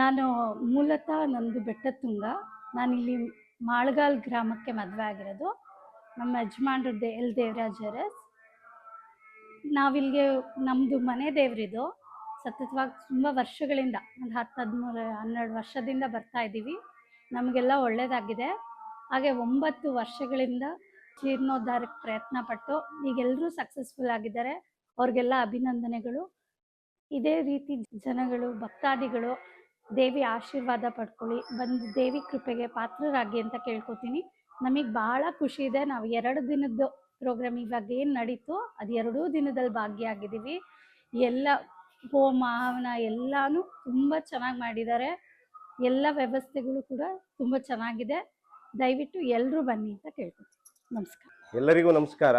ನಾನು ಮೂಲತಃ ನಂದು ಬೆಟ್ಟತುಂಗ. ನಾನಿಲ್ಲಿ ಮಾಳ್ಗಾಲ್ ಗ್ರಾಮಕ್ಕೆ ಮದುವೆ ಆಗಿರೋದು. ನಮ್ಮ ಯಜಮಾನ್ರದ್ದು ಎಲ್ ದೇವರಾಜ್ ಅರಸ್. ನಾವಿಲ್ಲಿಗೆ ನಮ್ಮದು ಮನೆ ದೇವರಿದು. ಸತತವಾಗಿ ತುಂಬ ವರ್ಷಗಳಿಂದ ಒಂದು 10-13-12 ವರ್ಷದಿಂದ ಬರ್ತಾ ಇದ್ದೀವಿ. ನಮಗೆಲ್ಲ ಒಳ್ಳೆಯದಾಗಿದೆ. ಹಾಗೆ 9 ವರ್ಷಗಳಿಂದ ಜೀರ್ಣೋದ್ಧಾರಕ್ಕೆ ಪ್ರಯತ್ನ ಪಟ್ಟು ಈಗೆಲ್ಲರೂ ಸಕ್ಸಸ್ಫುಲ್ ಆಗಿದ್ದಾರೆ. ಅವ್ರಿಗೆಲ್ಲ ಅಭಿನಂದನೆಗಳು. ಇದೇ ರೀತಿ ಜನಗಳು, ಭಕ್ತಾದಿಗಳು ದೇವಿ ಆಶೀರ್ವಾದ ಪಡ್ಕೊಳ್ಳಿ, ಬಂದು ದೇವಿ ಕೃಪೆಗೆ ಪಾತ್ರರಾಗಿ ಅಂತ ಕೇಳ್ಕೊತೀನಿ. ನಮಗೆ ಭಾಳ ಖುಷಿ ಇದೆ. ನಾವು 2 ದಿನದ್ದು ಪ್ರೋಗ್ರಾಮ್ ಇವಾಗ ಏನು ನಡೀತು ಅದು 2 ದಿನದಲ್ಲಿ ಭಾಗಿಯಾಗಿದ್ದೀವಿ. ಎಲ್ಲ ಹೋಮ ಹವನ ಎಲ್ಲನೂ ತುಂಬ ಚೆನ್ನಾಗಿ ಮಾಡಿದ್ದಾರೆ. ಎಲ್ಲ ವ್ಯವಸ್ಥೆಗಳು ಕೂಡ ತುಂಬ ಚೆನ್ನಾಗಿದೆ. ದಯವಿಟ್ಟು ಎಲ್ಲರೂ ಬನ್ನಿ ಅಂತ ಕೇಳ್ಕೊತೀನಿ. ನಮಸ್ಕಾರ. ಎಲ್ಲರಿಗೂ ನಮಸ್ಕಾರ.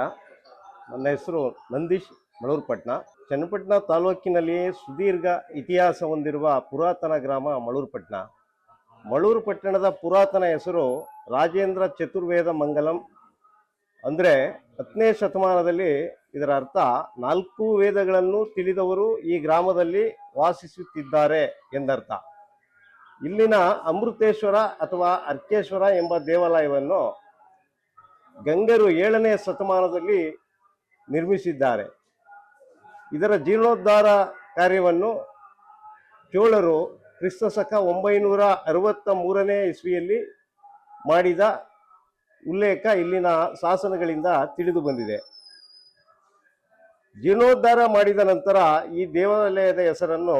ನನ್ನ ಹೆಸರು ನಂದೀಶ್ ಮಳೂರುಪಟ್ಟಣ. ಚನ್ನಪಟ್ಟಣ ತಾಲೂಕಿನಲ್ಲಿಯೇ ಸುದೀರ್ಘ ಇತಿಹಾಸ ಹೊಂದಿರುವ ಪುರಾತನ ಗ್ರಾಮ ಮಳೂರುಪಟ್ಟಣ. ಮಳೂರುಪಟ್ಟಣದ ಪುರಾತನ ಹೆಸರು ರಾಜೇಂದ್ರ ಚತುರ್ವೇದ ಮಂಗಲಂ. ಅಂದರೆ 10ನೇ ಶತಮಾನದಲ್ಲಿ ಇದರ ಅರ್ಥ 4 ವೇದಗಳನ್ನು ತಿಳಿದವರು ಈ ಗ್ರಾಮದಲ್ಲಿ ವಾಸಿಸುತ್ತಿದ್ದಾರೆ ಎಂದರ್ಥ. ಇಲ್ಲಿನ ಅಮೃತೇಶ್ವರ ಅಥವಾ ಅರ್ಕೇಶ್ವರ ಎಂಬ ದೇವಾಲಯವನ್ನು ಗಂಗರು 7ನೇ ಶತಮಾನದಲ್ಲಿ ನಿರ್ಮಿಸಿದ್ದಾರೆ. ಇದರ ಜೀರ್ಣೋದ್ಧಾರ ಕಾರ್ಯವನ್ನು ಚೋಳರು ಕ್ರಿಸ್ತಶಕ 963ನೇ ಇಸ್ವಿಯಲ್ಲಿ ಮಾಡಿದ ಉಲ್ಲೇಖ ಇಲ್ಲಿನ ಶಾಸನಗಳಿಂದ ತಿಳಿದು ಬಂದಿದೆ. ಜೀರ್ಣೋದ್ಧಾರ ಮಾಡಿದ ನಂತರ ಈ ದೇವಾಲಯದ ಹೆಸರನ್ನು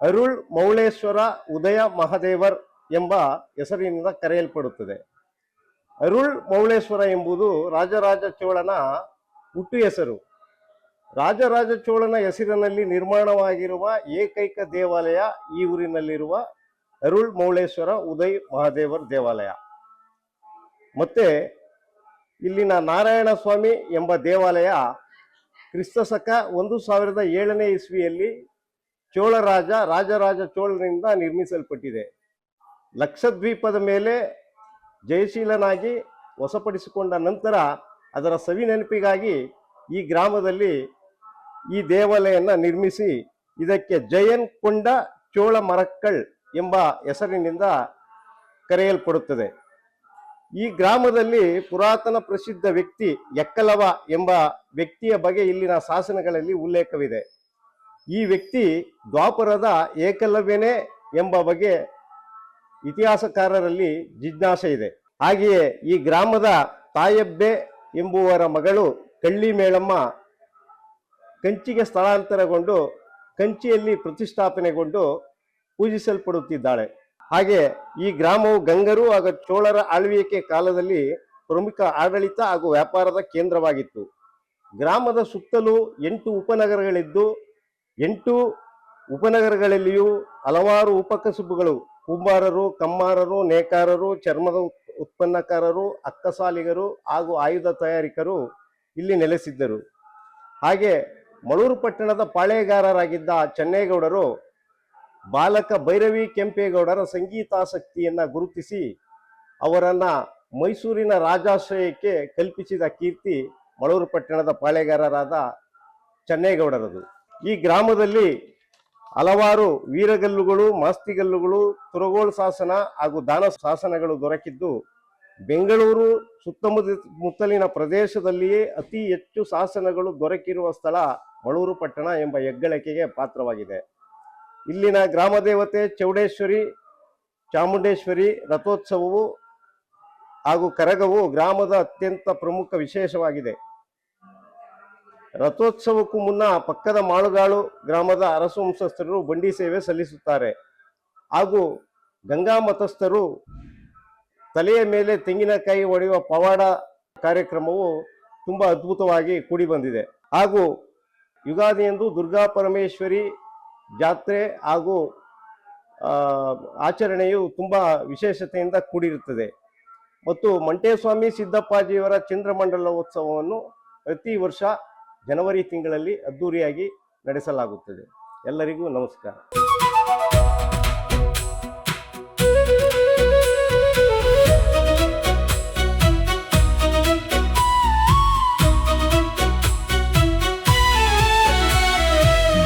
ಅರುಳ್ ಮೌಳೇಶ್ವರ ಉದಯ ಮಹಾದೇವರ್ ಎಂಬ ಹೆಸರಿನಿಂದ ಕರೆಯಲ್ಪಡುತ್ತದೆ. ಅರುಳ್ ಮೌಳೇಶ್ವರ ಎಂಬುದು ರಾಜರಾಜ ಚೋಳನ ಹುಟ್ಟು ಹೆಸರು. ರಾಜರಾಜ ಚೋಳನ ಹೆಸರಿನಲ್ಲಿ ನಿರ್ಮಾಣವಾಗಿರುವ ಏಕೈಕ ದೇವಾಲಯ ಈ ಊರಿನಲ್ಲಿರುವ ಅರುಳ್ ಮೌಳೇಶ್ವರ ಉದಯ್ ಮಹಾದೇವರ್ ದೇವಾಲಯ. ಮತ್ತೆ ಇಲ್ಲಿನ ನಾರಾಯಣ ಸ್ವಾಮಿ ಎಂಬ ದೇವಾಲಯ ಕ್ರಿಸ್ತಶಕ 1007ನೇ ಇಸ್ವಿಯಲ್ಲಿ ರಾಜರಾಜ ಚೋಳನಿಂದ ನಿರ್ಮಿಸಲ್ಪಟ್ಟಿದೆ. ಲಕ್ಷದ್ವೀಪದ ಮೇಲೆ ಜಯಶೀಲನಾಗಿ ವಶಪಡಿಸಿಕೊಂಡ ನಂತರ ಅದರ ಸವಿನೆನಪಿಗಾಗಿ ಈ ಗ್ರಾಮದಲ್ಲಿ ಈ ದೇವಾಲಯವನ್ನು ನಿರ್ಮಿಸಿ ಇದಕ್ಕೆ ಜಯನ್ ಕೊಂಡ ಚೋಳ ಮರಕ್ಕಳ್ ಎಂಬ ಹೆಸರಿನಿಂದ ಕರೆಯಲ್ಪಡುತ್ತದೆ. ಈ ಗ್ರಾಮದಲ್ಲಿ ಪುರಾತನ ಪ್ರಸಿದ್ಧ ವ್ಯಕ್ತಿ ಎಕ್ಕಲವ ಎಂಬ ವ್ಯಕ್ತಿಯ ಬಗ್ಗೆ ಇಲ್ಲಿನ ಶಾಸನಗಳಲ್ಲಿ ಉಲ್ಲೇಖವಿದೆ. ಈ ವ್ಯಕ್ತಿ ದ್ವಾಪರದ ಏಕಲವ್ಯನೇ ಎಂಬ ಬಗ್ಗೆ ಇತಿಹಾಸಕಾರರಲ್ಲಿ ಜಿಜ್ಞಾಸೆ ಇದೆ. ಹಾಗೆಯೇ ಈ ಗ್ರಾಮದ ತಾಯಬ್ಬೆ ಎಂಬುವರ ಮಗಳು ಕಳ್ಳಿ ಮೇಳಮ್ಮ ಕಂಚಿಗೆ ಸ್ಥಳಾಂತರಗೊಂಡು ಕಂಚಿಯಲ್ಲಿ ಪ್ರತಿಷ್ಠಾಪನೆಗೊಂಡು ಪೂಜಿಸಲ್ಪಡುತ್ತಿದ್ದಾಳೆ. ಹಾಗೆ ಈ ಗ್ರಾಮವು ಗಂಗರು ಹಾಗೂ ಚೋಳರ ಆಳ್ವಿಕೆ ಕಾಲದಲ್ಲಿ ಪ್ರಮುಖ ಆಡಳಿತ ಹಾಗೂ ವ್ಯಾಪಾರದ ಕೇಂದ್ರವಾಗಿತ್ತು. ಗ್ರಾಮದ ಸುತ್ತಲೂ 8 ಉಪನಗರಗಳಿದ್ದು 8 ಉಪನಗರಗಳಲ್ಲಿಯೂ ಹಲವಾರು ಉಪಕಸುಬುಗಳು, ಕುಂಬಾರರು, ಕಮ್ಮಾರರು, ನೇಕಾರರು, ಚರ್ಮದ ಉತ್ಪನ್ನಕಾರರು, ಅಕ್ಕಸಾಲಿಗರು ಹಾಗೂ ಆಯುಧ ತಯಾರಿಕರು ಇಲ್ಲಿ ನೆಲೆಸಿದ್ದರು. ಹಾಗೆ ಮಳೂರು ಪಟ್ಟಣದ ಪಾಳೆಗಾರರಾಗಿದ್ದ ಚೆನ್ನೇಗೌಡರು ಬಾಲಕ ಭೈರವಿ ಕೆಂಪೇಗೌಡರ ಸಂಗೀತಾಸಕ್ತಿಯನ್ನ ಗುರುತಿಸಿ ಅವರನ್ನ ಮೈಸೂರಿನ ರಾಜಾಶ್ರಯಕ್ಕೆ ಕಲ್ಪಿಸಿದ ಕೀರ್ತಿ ಮಳೂರು ಪಟ್ಟಣದ ಪಾಳೆಗಾರರಾದ ಚೆನ್ನೇಗೌಡರದು. ಈ ಗ್ರಾಮದಲ್ಲಿ ಹಲವಾರು ವೀರಗಲ್ಲುಗಳು, ಮಾಸ್ತಿಗಲ್ಲುಗಳು, ತುರಗೋಳು ಶಾಸನ ಹಾಗೂ ದಾನ ಶಾಸನಗಳು ದೊರಕಿದ್ದು ಬೆಂಗಳೂರು ಸುತ್ತಮುತ್ತಲಿನ ಪ್ರದೇಶದಲ್ಲಿಯೇ ಅತಿ ಹೆಚ್ಚು ಶಾಸನಗಳು ದೊರಕಿರುವ ಸ್ಥಳ ಮಳೂರು ಪಟ್ಟಣ ಎಂಬ ಹೆಗ್ಗಳಿಕೆಗೆ ಪಾತ್ರವಾಗಿದೆ. ಇಲ್ಲಿನ ಗ್ರಾಮ ದೇವತೆ ಚೌಡೇಶ್ವರಿ ಚಾಮುಂಡೇಶ್ವರಿ ರಥೋತ್ಸವವು ಹಾಗೂ ಕರಗವು ಗ್ರಾಮದ ಅತ್ಯಂತ ಪ್ರಮುಖ ವಿಶೇಷವಾಗಿದೆ. ರಥೋತ್ಸವಕ್ಕೂ ಮುನ್ನ ಪಕ್ಕದ ಮಾಳುಗಾಳು ಗ್ರಾಮದ ಅರಸು ವಂಶಸ್ಥರು ಬಂಡಿ ಸೇವೆ ಸಲ್ಲಿಸುತ್ತಾರೆ ಹಾಗೂ ಗಂಗಾ ಮತಸ್ಥರು ತಲೆಯ ಮೇಲೆ ತೆಂಗಿನಕಾಯಿ ಹೊಡೆಯುವ ಪವಾಡ ಕಾರ್ಯಕ್ರಮವು ತುಂಬ ಅದ್ಭುತವಾಗಿ ಕೂಡಿ ಬಂದಿದೆ. ಹಾಗೂ ಯುಗಾದಿಯಂದು ದುರ್ಗಾ ಪರಮೇಶ್ವರಿ ಜಾತ್ರೆ ಹಾಗೂ ಆಚರಣೆಯು ತುಂಬ ವಿಶೇಷತೆಯಿಂದ ಕೂಡಿರುತ್ತದೆ. ಮತ್ತು ಮಂಟೇಸ್ವಾಮಿ ಸಿದ್ದಪ್ಪಾಜಿಯವರ ಚಂದ್ರಮಂಡಲೋತ್ಸವವನ್ನು ಪ್ರತಿ ವರ್ಷ ಜನವರಿ ತಿಂಗಳಲ್ಲಿ ಅದ್ದೂರಿಯಾಗಿ ನಡೆಸಲಾಗುತ್ತದೆ. ಎಲ್ಲರಿಗೂ ನಮಸ್ಕಾರ.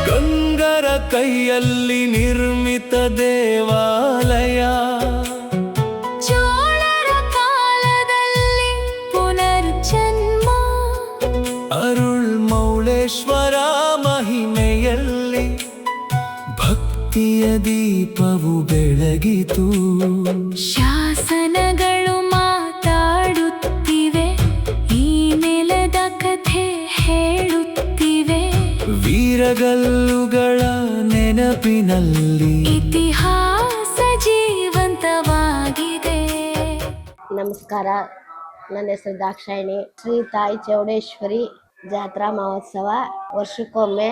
ಗಂಗರ ಕೈಯಲ್ಲಿ ನಿರ್ಮಿತ ದೇವಾಲಯ, ಚೋಳರ ಕಾಲದಲ್ಲಿ ಪುನರ್ಜನ್ಮ, ಅರುಳ್ ಮೌಳೇಶ್ವರ ಮಹಿಮೆಯಲ್ಲಿ ಭಕ್ತಿಯ ದೀಪವು ಬೆಳಗಿತು. ಶಾಸನಗಳು ಮಾತಾಡುತ್ತಿವೆ, ಈ ನೆಲದ ಕಥೆ ಹೇಳುತ್ತಿವೆ, ವೀರಗಲ್ಲುಗಳ ನೆನಪಿನಲ್ಲಿ ಇತಿಹಾಸ ಜೀವಂತವಾಗಿದೆ. ನಮಸ್ಕಾರ, ನನ್ನ ಹೆಸರು ದಾಕ್ಷಾಯಿಣಿ. ಶ್ರೀ ತಾಯಿ ಚೌಡೇಶ್ವರಿ ಜಾತ್ರಾ ಮಹೋತ್ಸವ ವರ್ಷಕ್ಕೊಮ್ಮೆ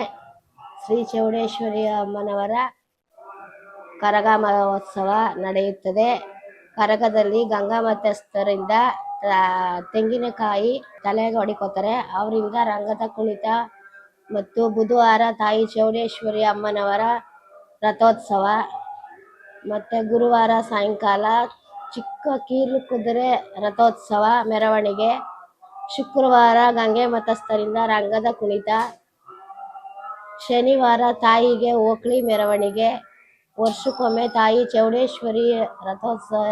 ಶ್ರೀ ಚೌಡೇಶ್ವರಿ ಅಮ್ಮನವರ ಕರಗ ಮಹೋತ್ಸವ ನಡೆಯುತ್ತದೆ. ಕರಗದಲ್ಲಿ ಗಂಗಾ ಮತಸ್ಥರಿಂದ ತೆಂಗಿನಕಾಯಿ ತಲೆಗೆ ಹೊಡಿಕೋತಾರೆ. ಅವರಿಂದ ರಂಗದ ಕುಣಿತ ಮತ್ತು ಬುಧವಾರ ತಾಯಿ ಚೌಡೇಶ್ವರಿ ಅಮ್ಮನವರ ರಥೋತ್ಸವ, ಮತ್ತು ಗುರುವಾರ ಸಾಯಂಕಾಲ ಚಿಕ್ಕ ಕೀಲು ಕುದುರೆ ರಥೋತ್ಸವ ಮೆರವಣಿಗೆ, ಶುಕ್ರವಾರ ಗಂಗೆ ಮತಸ್ಥರಿಂದ ರಂಗದ ಕುಣಿತ, ಶನಿವಾರ ತಾಯಿಗೆ ಓಕಳಿ ಮೆರವಣಿಗೆ. ವರ್ಷಕ್ಕೊಮ್ಮೆ ತಾಯಿ ಚೌಡೇಶ್ವರಿ ರಥೋತ್ಸವ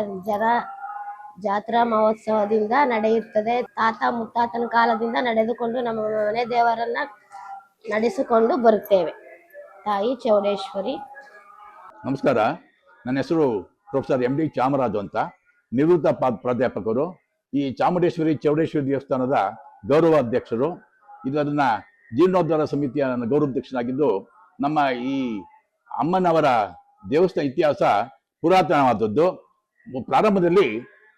ಜಾತ್ರಾ ಮಹೋತ್ಸವದಿಂದ ನಡೆಯುತ್ತದೆ. ತಾತ ಮುತ್ತಾತನ ಕಾಲದಿಂದ ನಡೆದುಕೊಂಡು ನಮ್ಮ ಮನೆ ದೇವರನ್ನ ನಡೆಸಿಕೊಂಡು ಬರುತ್ತೇವೆ. ತಾಯಿ ಚೌಡೇಶ್ವರಿ. ನಮಸ್ಕಾರ, ನನ್ನ ಹೆಸರು ಪ್ರೊಫೆಸರ್ ಎಂ ಡಿ ಚಾಮರಾಜು ಅಂತ, ನಿವೃತ್ತ ಪ್ರಾಧ್ಯಾಪಕರು, ಈ ಚಾಮುಂಡೇಶ್ವರಿ ಚೌಡೇಶ್ವರಿ ದೇವಸ್ಥಾನದ ಗೌರವ ಅಧ್ಯಕ್ಷರು. ಅದನ್ನ ಜೀರ್ಣೋದ್ಧಾರ ಸಮಿತಿಯ ಗೌರವಾಧ್ಯಕ್ಷನಾಗಿದ್ದು, ನಮ್ಮ ಈ ಅಮ್ಮನವರ ದೇವಸ್ಥಾನ ಇತಿಹಾಸ ಪುರಾತನವಾದದ್ದು. ಪ್ರಾರಂಭದಲ್ಲಿ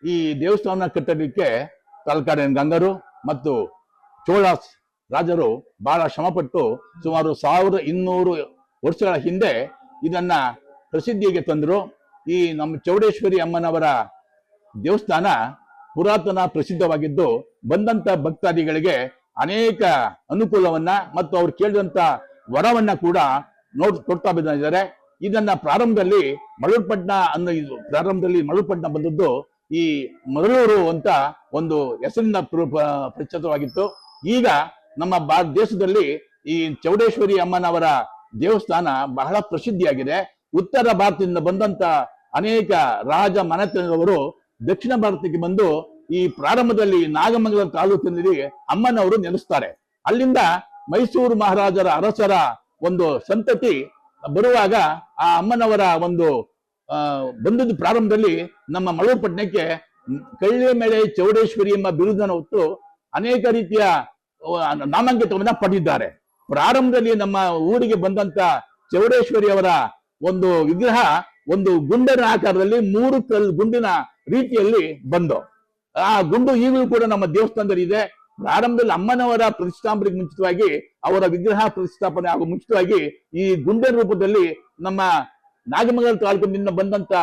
ಈ ದೇವಸ್ಥಾನ ಕಟ್ಟಲಿಕ್ಕೆ ತಲಕಾಡಿನ ಗಂಗರು ಮತ್ತು ಚೋಳ ರಾಜರು ಬಹಳ ಶ್ರಮಪಟ್ಟು ಸುಮಾರು 1200 ವರ್ಷಗಳ ಹಿಂದೆ ಇದನ್ನ ಪ್ರಸಿದ್ಧಿಗೆ ತಂದರು. ಈ ನಮ್ಮ ಚೌಡೇಶ್ವರಿ ಅಮ್ಮನವರ ದೇವಸ್ಥಾನ ಪುರಾತನ ಪ್ರಸಿದ್ಧವಾಗಿದ್ದು, ಬಂದಂತ ಭಕ್ತಾದಿಗಳಿಗೆ ಅನೇಕ ಅನುಕೂಲವನ್ನ ಮತ್ತು ಅವ್ರು ಕೇಳಿದಂತ ವರವನ್ನ ಕೂಡ ಕೊಡ್ತಾ ಬಂದಿದ್ದಾರೆ. ಇದನ್ನ ಪ್ರಾರಂಭದಲ್ಲಿ ಮಳೂರ್ಪಟ್ಟಣ ಮಳೂರ್ಪಟ್ಟಣ ಬಂದದ್ದು ಈ ಮರಳೂರು ಅಂತ ಒಂದು ಹೆಸರಿನ ಪ್ರಚಲಿತವಾಗಿತ್ತು. ಈಗ ನಮ್ಮ ದೇಶದಲ್ಲಿ ಈ ಚೌಡೇಶ್ವರಿ ಅಮ್ಮನವರ ದೇವಸ್ಥಾನ ಬಹಳ ಪ್ರಸಿದ್ಧಿಯಾಗಿದೆ. ಉತ್ತರ ಭಾರತದಿಂದ ಬಂದಂತ ಅನೇಕ ರಾಜ ಮನೆತನದವರು ದಕ್ಷಿಣ ಭಾರತಕ್ಕೆ ಬಂದು ಈ ಪ್ರಾರಂಭದಲ್ಲಿ ನಾಗಮಂಗಲ ತಾಲೂಕಿನಲ್ಲಿ ಅಮ್ಮನವರು ನೆಲೆಸ್ತಾರೆ. ಅಲ್ಲಿಂದ ಮೈಸೂರು ಮಹಾರಾಜರ ಅರಸರ ಒಂದು ಸಂತತಿ ಬರುವಾಗ ಆ ಅಮ್ಮನವರ ಒಂದು ಬಂದದ್ದು ಪ್ರಾರಂಭದಲ್ಲಿ ನಮ್ಮ ಮಳೂರ್ಪಟ್ಟಣಕ್ಕೆ ಕಳ್ಳೆ ಮೇಲೆ ಚೌಡೇಶ್ವರಿ ಎಂಬ ಬಿರುದನ್ನು ಹೊತ್ತು ಅನೇಕ ರೀತಿಯ ನಾಮಾಂಕಿತವನ್ನ ಪಡೆದಿದ್ದಾರೆ. ಪ್ರಾರಂಭದಲ್ಲಿ ನಮ್ಮ ಊರಿಗೆ ಬಂದಂತ ಚೌಡೇಶ್ವರಿ ಅವರ ಒಂದು ವಿಗ್ರಹ ಒಂದು ಗುಂಡಿನ ಆಕಾರದಲ್ಲಿ 3 ಗುಂಡಿನ ರೀತಿಯಲ್ಲಿ ಬಂದು, ಆ ಗುಂಡು ಈಗಲೂ ಕೂಡ ನಮ್ಮ ದೇವಸ್ಥಾನದಲ್ಲಿ ಇದೆ. ಪ್ರಾರಂಭದಲ್ಲಿ ಅಮ್ಮನವರ ಪ್ರತಿಷ್ಠಾಪನೆಗೆ ಮುಂಚಿತವಾಗಿ, ಅವರ ವಿಗ್ರಹ ಪ್ರತಿಷ್ಠಾಪನೆ ಹಾಗೂ ಮುಂಚಿತವಾಗಿ ಈ ಗುಂಡಿನ ರೂಪದಲ್ಲಿ ನಮ್ಮ ನಾಗಮಂಗಲ ತಾಲೂಕಿನಿಂದ ಬಂದಂತ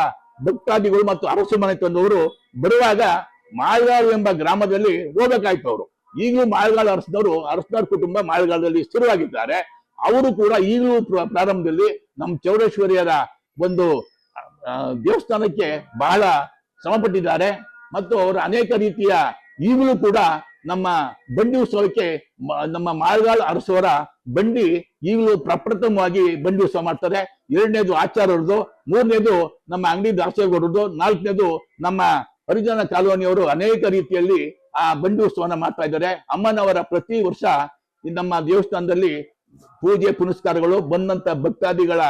ಭಕ್ತಾದಿಗಳು ಮತ್ತು ಅರಸು ಮನೆ ತಂದವರು ಬರುವಾಗ ಮಾಳ್ಗಾಳು ಎಂಬ ಗ್ರಾಮದಲ್ಲಿ ಹೋಗಬೇಕಾಯ್ತು. ಅವರು ಈಗಲೂ ಮಾಳ್ಗಾಳು ಅರಸನವ್ರ ಕುಟುಂಬ ಮಾಳ್ಗಾಳದಲ್ಲಿ ಸ್ಥಿರವಾಗಿದ್ದಾರೆ. ಅವರು ಕೂಡ ಈಗಲೂ ಪ್ರಾರಂಭದಲ್ಲಿ ನಮ್ಮ ಚೌಡೇಶ್ವರಿಯರ ಒಂದು ದೇವಸ್ಥಾನಕ್ಕೆ ಬಹಳ ಶ್ರಮಪಟ್ಟಿದ್ದಾರೆ ಮತ್ತು ಅವರ ಅನೇಕ ರೀತಿಯ ಈಗಲೂ ಕೂಡ ನಮ್ಮ ಬಂಡಿ ಉತ್ಸವಕ್ಕೆ ನಮ್ಮ ಮಾಳ್ಗಾಳು ಅರಸವರ ಬಂಡಿ ಈಗಲೂ ಪ್ರಪ್ರಥಮವಾಗಿ ಬಂಡಿ ಉತ್ಸವ ಮಾಡ್ತಾರೆ. 2ನೇದು ಆಚಾರ್ಯರದು, 3ನೇದು ನಮ್ಮ ಅಂಗಡಿ ದಾಸೇಗೌಡರದು, 4ನೇದು ನಮ್ಮ ಹರಿಜನ ಕಾಲೋನಿಯವರು ಅನೇಕ ರೀತಿಯಲ್ಲಿ ಆ ಬಂಡಿ ಉತ್ಸವನ ಮಾಡ್ತಾ ಇದ್ದಾರೆ. ಅಮ್ಮನವರ ಪ್ರತಿ ವರ್ಷ ಈ ನಮ್ಮ ದೇವಸ್ಥಾನದಲ್ಲಿ ಪೂಜೆ ಪುನಸ್ಕಾರಗಳು ಬಂದಂತ ಭಕ್ತಾದಿಗಳ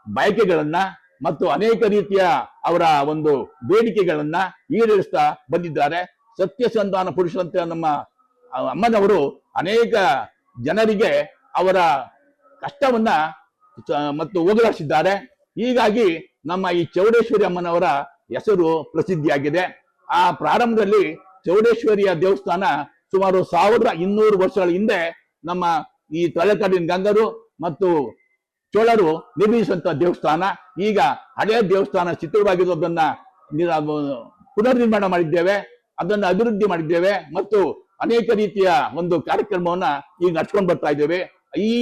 ಬಯಕೆಗಳನ್ನ ಮತ್ತು ಅನೇಕ ರೀತಿಯ ಅವರ ಒಂದು ಬೇಡಿಕೆಗಳನ್ನ ಈಡೇರಿಸ್ತಾ ಬಂದಿದ್ದಾರೆ. ಸತ್ಯಸಂಧಾನ ಪುರುಷರಂತೆ ನಮ್ಮ ಅಮ್ಮನವರು ಅನೇಕ ಜನರಿಗೆ ಅವರ ಕಷ್ಟವನ್ನ ಮತ್ತು ಹೋಗಲಾಡಿಸಿದ್ದಾರೆ. ಹೀಗಾಗಿ ನಮ್ಮ ಈ ಚೌಡೇಶ್ವರಿ ಅಮ್ಮನವರ ಹೆಸರು ಪ್ರಸಿದ್ಧಿಯಾಗಿದೆ. ಆ ಪ್ರಾರಂಭದಲ್ಲಿ ಚೌಡೇಶ್ವರಿಯ ದೇವಸ್ಥಾನ ಸುಮಾರು 1200 ವರ್ಷಗಳ ಹಿಂದೆ ನಮ್ಮ ಈ ತಲೆಕಾಡಿನ ಗಂಗರು ಮತ್ತು ಚೋಳರು ನಿರ್ಮಿಸಿದಂತ ದೇವಸ್ಥಾನ. ಈಗ ಹಳೆಯ ದೇವಸ್ಥಾನ ಚಿತ್ರವಾಗಿರೋದನ್ನ ಪುನರ್ನಿರ್ಮಾಣ ಮಾಡಿದ್ದೇವೆ, ಅದನ್ನು ಅಭಿವೃದ್ಧಿ ಮಾಡಿದ್ದೇವೆ ಮತ್ತು ಅನೇಕ ರೀತಿಯ ಒಂದು ಕಾರ್ಯಕ್ರಮವನ್ನ ಈಗ ನಡ್ಸ್ಕೊಂಡು ಬರ್ತಾ ಇದ್ದೇವೆ. ಈ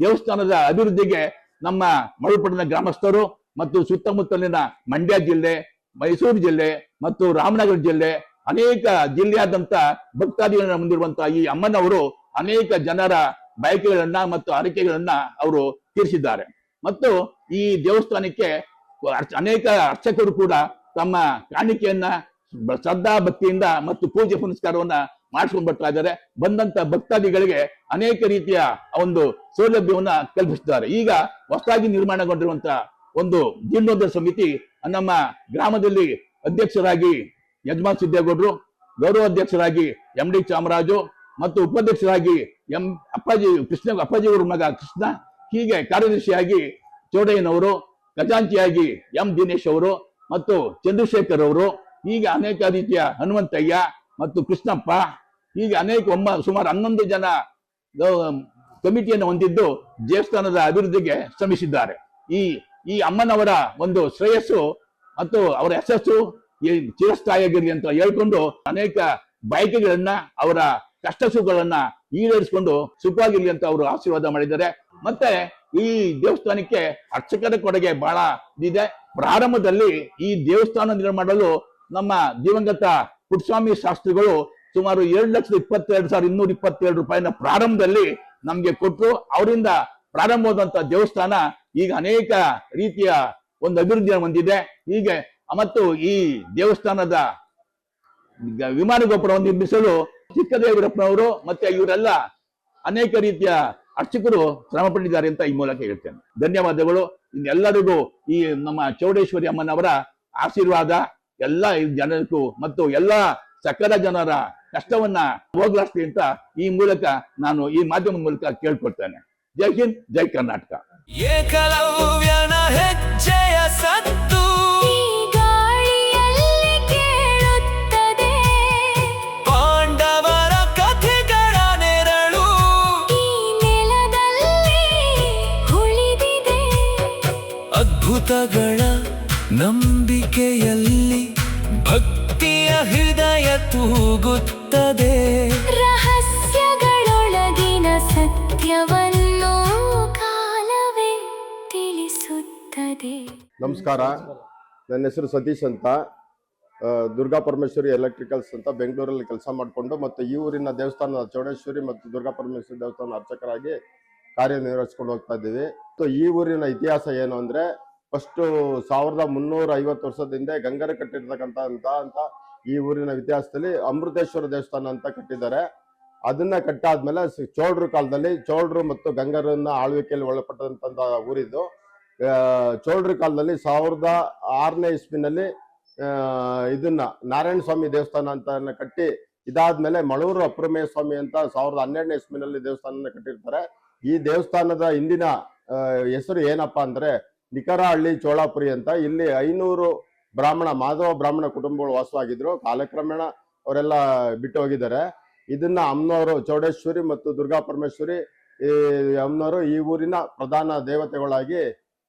ದೇವಸ್ಥಾನದ ಅಭಿವೃದ್ಧಿಗೆ ನಮ್ಮ ಮಳವಳ್ಳಿ ಗ್ರಾಮಸ್ಥರು ಮತ್ತು ಸುತ್ತಮುತ್ತಲಿನ ಮಂಡ್ಯ ಜಿಲ್ಲೆ, ಮೈಸೂರು ಜಿಲ್ಲೆ ಮತ್ತು ರಾಮನಗರ ಜಿಲ್ಲೆ, ಅನೇಕ ಜಿಲ್ಲೆಯಾದಂತ ಭಕ್ತಾದಿಗಳನ್ನ ಹೊಂದಿರುವಂತಹ ಈ ಅಮ್ಮನವರು ಅನೇಕ ಜನರ ಬಯಕೆಗಳನ್ನ ಮತ್ತು ಆರೈಕೆಗಳನ್ನ ಅವರು ತೀರಿಸಿದ್ದಾರೆ. ಮತ್ತು ಈ ದೇವಸ್ಥಾನಕ್ಕೆ ಅನೇಕ ಅರ್ಚಕರು ಕೂಡ ತಮ್ಮ ಕಾಣಿಕೆಯನ್ನ ಶ್ರದ್ಧಾ ಭಕ್ತಿಯಿಂದ ಮತ್ತು ಪೂಜೆ ಪುನಸ್ಕಾರವನ್ನ ಮಾಡಿಸ್ಕೊಂಡು ಬರ್ತಾ ಇದ್ದಾರೆ. ಬಂದಂತ ಭಕ್ತಾದಿಗಳಿಗೆ ಅನೇಕ ರೀತಿಯ ಒಂದು ಸೌಲಭ್ಯವನ್ನ ಕಲ್ಪಿಸಿದ್ದಾರೆ. ಈಗ ಹೊಸದಾಗಿ ನಿರ್ಮಾಣಗೊಂಡಿರುವಂತಹ ಒಂದು ಜೀರ್ಣೋದ್ಧಾರ ಸಮಿತಿ ನಮ್ಮ ಗ್ರಾಮದಲ್ಲಿ ಅಧ್ಯಕ್ಷರಾಗಿ ಯಜಮಾನ್ ಸಿದ್ದೇಗೌಡರು, ಗೌರವ ಅಧ್ಯಕ್ಷರಾಗಿ MD ಚಾಮರಾಜು ಮತ್ತು ಉಪಾಧ್ಯಕ್ಷರಾಗಿ ಅಪ್ಪಾಜಿಯವರ ಮಗ ಕೃಷ್ಣ, ಹೀಗೆ ಕಾರ್ಯದರ್ಶಿಯಾಗಿ ಚೌಡಯ್ಯನವರು, ಖಜಾಂಚಿಯಾಗಿ M ದಿನೇಶ್ ಅವರು ಮತ್ತು ಚಂದ್ರಶೇಖರ್ ಅವರು, ಹೀಗೆ ಅನೇಕ ರೀತಿಯ ಹನುಮಂತಯ್ಯ ಮತ್ತು ಕೃಷ್ಣಪ್ಪ, ಹೀಗೆ ಅನೇಕ ಸುಮಾರು 11 ಜನ ಕಮಿಟಿಯನ್ನು ಹೊಂದಿದ್ದು ದೇವಸ್ಥಾನದ ಅಭಿವೃದ್ಧಿಗೆ ಶ್ರಮಿಸಿದ್ದಾರೆ. ಈ ಅಮ್ಮನವರ ಒಂದು ಶ್ರೇಯಸ್ಸು ಮತ್ತು ಅವರ ಯಶಸ್ಸು ಚಿರಸ್ಥಾಯಿಯಾಗಿರ್ಲಿ ಅಂತ ಹೇಳ್ಕೊಂಡು ಅನೇಕ ಬಯಕೆಗಳನ್ನ ಅವರ ಕಷ್ಟ ಸುಖಗಳನ್ನ ಈಡೇರಿಸಿಕೊಂಡು ಸುಖವಾಗಿರ್ಲಿ ಅಂತ ಅವರು ಆಶೀರ್ವಾದ ಮಾಡಿದ್ದಾರೆ. ಮತ್ತೆ ಈ ದೇವಸ್ಥಾನಕ್ಕೆ ಅರ್ಚಕರ ಕೊಡುಗೆ ಬಹಳ ಇದೆ. ಪ್ರಾರಂಭದಲ್ಲಿ ಈ ದೇವಸ್ಥಾನ ನಿರ್ಮಾಣಲು ನಮ್ಮ ದಿವಂಗತ ಪುಟ್ಟಸ್ವಾಮಿ ಶಾಸ್ತ್ರಿಗಳು ಸುಮಾರು 2,22,227 ರೂಪಾಯಿನ ಪ್ರಾರಂಭದಲ್ಲಿ ನಮ್ಗೆ ಕೊಟ್ಟರು. ಅವರಿಂದ ಪ್ರಾರಂಭವಾದಂತ ದೇವಸ್ಥಾನ ಈಗ ಅನೇಕ ರೀತಿಯ ಒಂದು ಅಭಿವೃದ್ಧಿಯನ್ನು ಹೊಂದಿದೆ. ಹೀಗೆ ಮತ್ತು ಈ ದೇವಸ್ಥಾನದ ವಿಮಾನ ಗೋಪುರವನ್ನು ನಿರ್ಮಿಸಲು ಚಿಕ್ಕದೇವರಪ್ಪನವರು ಮತ್ತೆ ಇವರೆಲ್ಲ ಅನೇಕ ರೀತಿಯ ಅರ್ಚಕರು ಶ್ರಮ ಪಟ್ಟಿದ್ದಾರೆ ಅಂತ ಈ ಮೂಲಕ ಹೇಳ್ತೇನೆ. ಧನ್ಯವಾದಗಳು. ಇನ್ನೆಲ್ಲರಿಗೂ ಈ ನಮ್ಮ ಚೌಡೇಶ್ವರಿ ಅಮ್ಮನವರ ಆಶೀರ್ವಾದ ಎಲ್ಲ ಜನರಿಗೂ ಮತ್ತು ಎಲ್ಲ ಸಕಲ ಜನರ ಕಷ್ಟವನ್ನ ಹೋಗ್ಲಾಡ್ಲಿ ಅಂತ ಈ ಮೂಲಕ ನಾನು ಈ ಮಾಧ್ಯಮದ ಮೂಲಕ ಕೇಳ್ಕೊಳ್ತೇನೆ. ಜೈ ಹಿಂದ್, ಜೈ ಕರ್ನಾಟಕ. ಏಕಲವ್ಯನ ಹೆಜ್ಜೆಯ ಸತ್ತು ಈ ಗಾಳಿಯಲ್ಲಿ ಕೇಳುತ್ತದೆ, ಪಾಂಡವರ ಕಥೆಗಳ ನೆರಳು ಈ ನೆಲದಲ್ಲಿ ಉಳಿದಿದೆ. ಅದ್ಭುತಗಳ ನಂಬಿಕೆಯಲ್ಲಿ ಭಕ್ತಿಯ ಹೃದಯ ತೂಗುತ್ತದೆ. ರಹಸ್ಯಗಳೊಳಗಿನ ಸತ್ಯವನ್ನು ಕಾಲವೇ ತಿಳಿಸುತ್ತದೆ. ನಮಸ್ಕಾರ, ನನ್ನ ಹೆಸರು ಸತೀಶ್ ಅಂತ. ದುರ್ಗಾ ಪರಮೇಶ್ವರಿ ಎಲೆಕ್ಟ್ರಿಕಲ್ಸ್ ಅಂತ ಬೆಂಗಳೂರಲ್ಲಿ ಕೆಲಸ ಮಾಡಿಕೊಂಡು ಮತ್ತು ಈ ಊರಿನ ದೇವಸ್ಥಾನ ಚೌಡೇಶ್ವರಿ ಮತ್ತು ದುರ್ಗಾ ಪರಮೇಶ್ವರಿ ದೇವಸ್ಥಾನ ಅರ್ಚಕರಾಗಿ ಕಾರ್ಯನಿರ್ವಹಿಸ್ಕೊಂಡು ಹೋಗ್ತಾ ಇದ್ದೀವಿ. ಈ ಊರಿನ ಇತಿಹಾಸ ಏನು ಅಂದರೆ, ಫಸ್ಟು 1350 ವರ್ಷದ ಹಿಂದೆ ಗಂಗರು ಕಟ್ಟಿರ್ತಕ್ಕಂಥ ಅಂತ ಈ ಊರಿನ ಇತಿಹಾಸದಲ್ಲಿ ಅಮೃತೇಶ್ವರ ದೇವಸ್ಥಾನ ಅಂತ ಕಟ್ಟಿದ್ದಾರೆ. ಅದನ್ನ ಕಟ್ಟಾದ್ಮೇಲೆ ಚೋಳರ ಕಾಲದಲ್ಲಿ ಚೋಳರು ಮತ್ತು ಗಂಗರನ್ನ ಆಳ್ವಿಕೆಯಲ್ಲಿ ಒಳಪಟ್ಟಂತ ಊರಿದ್ದು. ಚೋಳರ ಕಾಲದಲ್ಲಿ 1006ನೇ ಇಸ್ವಿನಲ್ಲಿ ಇದನ್ನ ನಾರಾಯಣ ಸ್ವಾಮಿ ದೇವಸ್ಥಾನ ಅಂತ ಕಟ್ಟಿ, ಇದಾದ್ಮೇಲೆ ಮಳೂರು ಅಪ್ರಮೇಯ ಸ್ವಾಮಿ ಅಂತ 1012ನೇ ಇಸ್ವಿನಲ್ಲಿ ದೇವಸ್ಥಾನ ಕಟ್ಟಿರ್ತಾರೆ. ಈ ದೇವಸ್ಥಾನದ ಇಂದಿನ ಹೆಸರು ಏನಪ್ಪಾ ಅಂದ್ರೆ ನಿಕರಹಳ್ಳಿ ಚೋಳಾಪುರಿ ಅಂತ. ಇಲ್ಲಿ 500 ಮಾಧವ ಬ್ರಾಹ್ಮಣ ಕುಟುಂಬಗಳು ವಾಸವಾಗಿದ್ರು. ಕಾಲಕ್ರಮೇಣ ಅವರೆಲ್ಲ ಬಿಟ್ಟು ಹೋಗಿದ್ದಾರೆ. ಇದನ್ನ ಅಮ್ಮನವರು ಚೌಡೇಶ್ವರಿ ಮತ್ತು ದುರ್ಗಾ ಪರಮೇಶ್ವರಿ ಅಮ್ಮನವರು ಈ ಊರಿನ ಪ್ರಧಾನ ದೇವತೆಗಳಾಗಿ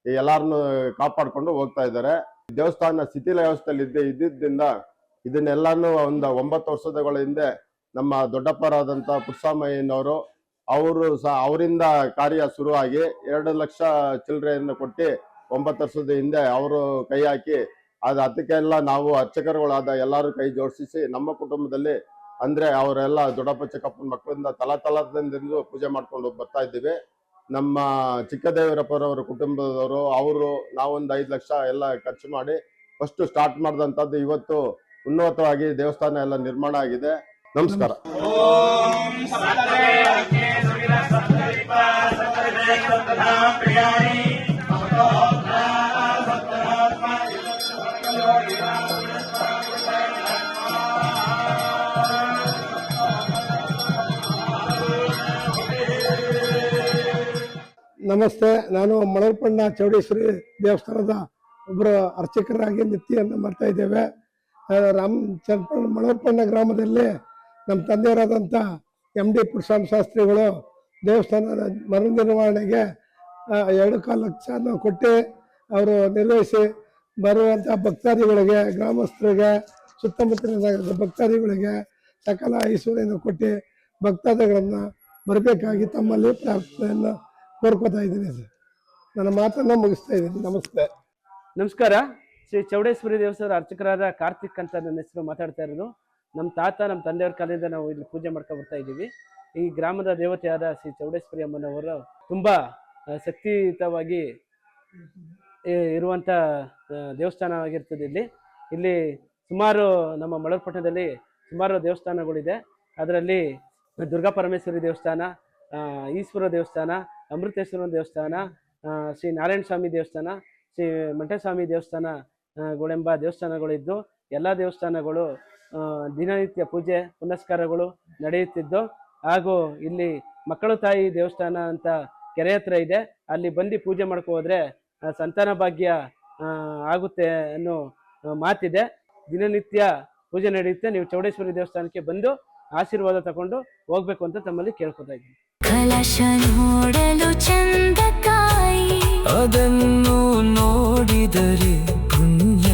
ಎಲ್ಲಾರನ್ನು ಕಾಪಾಡ್ಕೊಂಡು ಹೋಗ್ತಾ ಇದ್ದಾರೆ. ದೇವಸ್ಥಾನ ಶಿಥಿಲ ವ್ಯವಸ್ಥೆಯಲ್ಲಿ ಇದ್ದಿದ್ದರಿಂದ ಇದನ್ನೆಲ್ಲಾನು ಒಂದು 9 ವರ್ಷಗಳ ಹಿಂದೆ ನಮ್ಮ ದೊಡ್ಡಪ್ಪರಾದಂಥ ಪುಟ್ಟಸ್ವಾಮಯ್ಯನವರು ಅವರಿಂದ ಕಾರ್ಯ ಶುರುವಾಗಿ 2 ಲಕ್ಷ ಚಿಲ್ಲರೆಯನ್ನು ಕೊಟ್ಟು 9 ವರ್ಷದ ಹಿಂದೆ ಅವರು ಕೈ ಹಾಕಿ ಅದಕ್ಕೆಲ್ಲ ನಾವು ಅರ್ಚಕರುಗಳಾದ ಎಲ್ಲರೂ ಕೈ ಜೋಡಿಸಿ ನಮ್ಮ ಕುಟುಂಬದಲ್ಲಿ ಅಂದ್ರೆ ಅವರೆಲ್ಲ ದೊಡ್ಡಪ್ಪ ಚಿಕ್ಕಪ್ಪನ ಮಕ್ಕಳಿಂದ ತಲದಿಂದ ಪೂಜೆ ಮಾಡ್ಕೊಂಡು ಬರ್ತಾ ಇದ್ದೀವಿ. ನಮ್ಮ ಚಿಕ್ಕದೇವರಪ್ಪರವರ ಕುಟುಂಬದವರು ನಾವೊಂದು 5 ಲಕ್ಷ ಎಲ್ಲ ಖರ್ಚು ಮಾಡಿ ಫಸ್ಟ್ ಸ್ಟಾರ್ಟ್ ಮಾಡಿದಂಥದ್ದು ಇವತ್ತು ಉನ್ನತವಾಗಿ ದೇವಸ್ಥಾನ ಎಲ್ಲ ನಿರ್ಮಾಣ ಆಗಿದೆ. ನಮಸ್ಕಾರ. ನಮಸ್ತೆ, ನಾನು ಮಳವರ್ಪಣ್ಣ ಚೌಡೇಶ್ವರಿ ದೇವಸ್ಥಾನದ ಒಬ್ಬರು ಅರ್ಚಕರಾಗಿ ನಿತ್ಯವನ್ನು ಮಾಡ್ತಾ ಇದ್ದೇವೆ. ಮಳವರ್ಪಣ್ಣ ಗ್ರಾಮದಲ್ಲಿ ನಮ್ಮ ತಂದೆಯವರಾದಂಥ MD ಪುರುಷಾಮ ಶಾಸ್ತ್ರಿಗಳು ದೇವಸ್ಥಾನದ ಮರುನಿರ್ವಹಣೆಗೆ 2.25 ಲಕ್ಷ ಕೊಟ್ಟು ಅವರು ನಿರ್ವಹಿಸಿ ಬರುವಂಥ ಭಕ್ತಾದಿಗಳಿಗೆ, ಗ್ರಾಮಸ್ಥರಿಗೆ, ಸುತ್ತಮುತ್ತಲಿನ ಭಕ್ತಾದಿಗಳಿಗೆ ಸಕಲ ಐಶ್ವರ್ಯವನ್ನು ಕೊಟ್ಟು ಭಕ್ತಾದಿಗಳನ್ನು ಬರಬೇಕಾಗಿ ತಮ್ಮಲ್ಲಿ ಪ್ರಾರ್ಥನೆಯನ್ನು ಕೋರ್ಕೋತಾ ಇದ್ದೀನಿ ಸರ್. ನನ್ನ ಮಾತನ್ನು ಮುಗಿಸ್ತಾ ಇದ್ದೀನಿ. ನಮಸ್ತೆ. ನಮಸ್ಕಾರ. ಶ್ರೀ ಚೌಡೇಶ್ವರಿ ದೇವಸ್ಥಾನದ ಅರ್ಚಕರಾದ ಕಾರ್ತಿಕ್ ಅಂತ ನನ್ನ ಹೆಸರು ಮಾತಾಡ್ತಾ ಇರೋದು. ನಮ್ಮ ತಾತ, ನಮ್ಮ ತಂದೆಯವ್ರ ಕಾಲದಿಂದ ನಾವು ಇಲ್ಲಿ ಪೂಜೆ ಮಾಡ್ಕೊಂಡು ಬರ್ತಾ ಇದ್ದೀವಿ. ಈ ಗ್ರಾಮದ ದೇವತೆಯಾದ ಶ್ರೀ ಚೌಡೇಶ್ವರಿ ಅಮ್ಮನವರು ತುಂಬ ಶಕ್ತಿಯುತವಾಗಿ ಇರುವಂಥ ದೇವಸ್ಥಾನವಾಗಿರ್ತದೆ. ಇಲ್ಲಿ ಸುಮಾರು ನಮ್ಮ ಮಳವರ್ಪಟ್ಟಣದಲ್ಲಿ ಸುಮಾರು ದೇವಸ್ಥಾನಗಳಿದೆ. ಅದರಲ್ಲಿ ದುರ್ಗಾ ಪರಮೇಶ್ವರಿ ದೇವಸ್ಥಾನ, ಈಶ್ವರ ದೇವಸ್ಥಾನ, ಅಮೃತೇಶ್ವರ ದೇವಸ್ಥಾನ, ಶ್ರೀ ನಾರಾಯಣ ಸ್ವಾಮಿ ದೇವಸ್ಥಾನ, ಶ್ರೀ ಮಂಟಸ್ವಾಮಿ ದೇವಸ್ಥಾನಗಳೆಂಬ ದೇವಸ್ಥಾನಗಳಿದ್ದು ಎಲ್ಲ ದೇವಸ್ಥಾನಗಳು ದಿನನಿತ್ಯ ಪೂಜೆ ಪುನಸ್ಕಾರಗಳು ನಡೆಯುತ್ತಿದ್ದು, ಹಾಗೂ ಇಲ್ಲಿ ಮಕ್ಕಳು ತಾಯಿ ದೇವಸ್ಥಾನ ಅಂತ ಕೆರೆ ಹತ್ರ ಇದೆ. ಅಲ್ಲಿ ಬಂದು ಪೂಜೆ ಮಾಡ್ಕೊ ಹೋದ್ರೆ ಸಂತಾನ ಭಾಗ್ಯ ಆಗುತ್ತೆ ಅನ್ನೋ ಮಾತಿದೆ. ದಿನನಿತ್ಯ ಪೂಜೆ ನಡೆಯುತ್ತೆ. ನೀವು ಚೌಡೇಶ್ವರಿ ದೇವಸ್ಥಾನಕ್ಕೆ ಬಂದು ಆಶೀರ್ವಾದ ತಗೊಂಡು ಹೋಗ್ಬೇಕು ಅಂತ ತಮ್ಮಲ್ಲಿ ಕೇಳ್ಕೊತಾ ಇದ್ದೀನಿ. ಕಲಶ ನೋಡಲು ಚಂದಕಾಯಿ, ಅದನ್ನು ನೋಡಿದರೆ ಪುಣ್ಯ,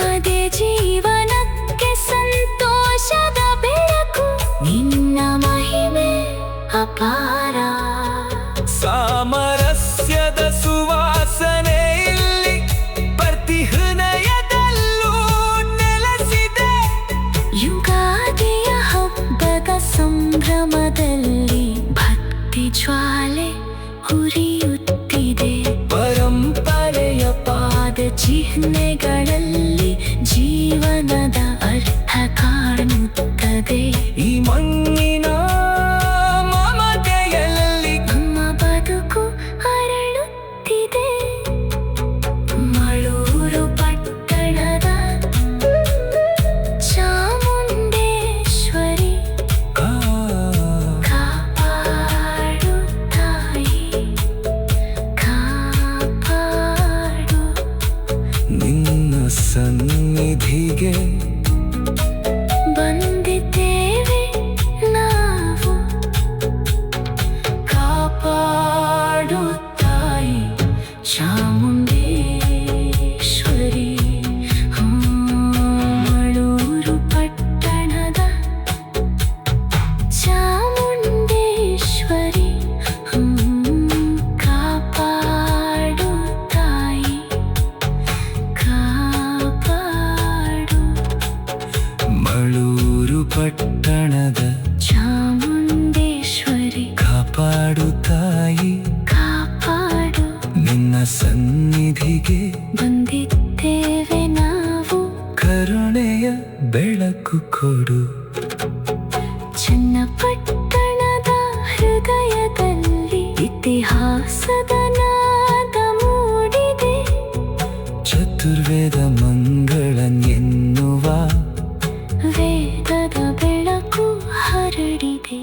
ಅದೇ ಜೀವನಕ್ಕೆ ಸಂತೋಷದ ಬೆಳಕು, ನಿನ್ನ ಮಹಿಮೆ ಅಪಾರ. ಸಾಮರಸ್ಯದ ಸುವಾಸನೆ ಇಲ್ಲಿ ಪ್ರತಿ ಹೃದಯದಲ್ಲೂ ನೆಲೆಸಿದೆ. ಯುಗಾದಿಯ ಹಬ್ಬದ ಸಂಭ್ರಮದಲ್ಲಿ ಭಕ್ತಿ ಜ್ವಾಲೆ ಉರಿಯುತ್ತಿದೆ. ಪರಂಪರೆಯ ಪಾದ ಚಿಹ್ನೆಗಳಲ್ಲಿ ಜೀವನದ ಅರ್ಥ ಕಾಣುತ್ತದೆ. ಈ ಮಣ್ಣಿನ ಮಮತೆಯಲ್ಲಿ ನಮ್ಮ ಬದುಕು ಅರಳುತ್ತಿದೆ. ಮಳೂರು ಪಟ್ಟಣದ ಚಾಮುಂಡೇಶ್ವರಿ ಕಾಪಾಡು ತಾಯಿ, ಕಾಪಾಡು. ನಿನ್ನ ಸನ್ನಿಧಿಗೆ ಬಂದಿದ್ದೇವೆ ನಾವು, ಕಾಪಾಡು ತಾಯಿ ಚಾಮುಂಡೇಶ್ವರಿ. ಮಳೂರು ಪಟ್ಟಣದ ಚಾಮುಂಡೇಶ್ವರಿ, ಕಾಪಾಡು ತಾಯಿ, ಕಾಪಾಡು. ಮಳೂರು ಪಟ್ಟಣದ ಚಾಮುಂಡೇಶ್ವರಿ, ಕಾಪಾಡು ತಾಯಿ, ಕಾಪಾಡು. ನಿನ್ನ ಸನ್ನಿಧಿಗೆ ಬಂದಿದ್ದೇವೆ ನಾವು, ಕರುಣೆಯ ಬೆಳಕು ಕೊಡು. ಚನ್ನಪಟ್ಟಣದ ಹೃದಯದಲ್ಲಿ ಇತಿಹಾಸದ ನಾದ ಮೂಡಿದೆ. ಚತುರ್ವೇದ ಮಂಗಳನ್ ಎನ್ನುವ ವೇದದ ಬೆಳಕು ಹರಡಿದೆ.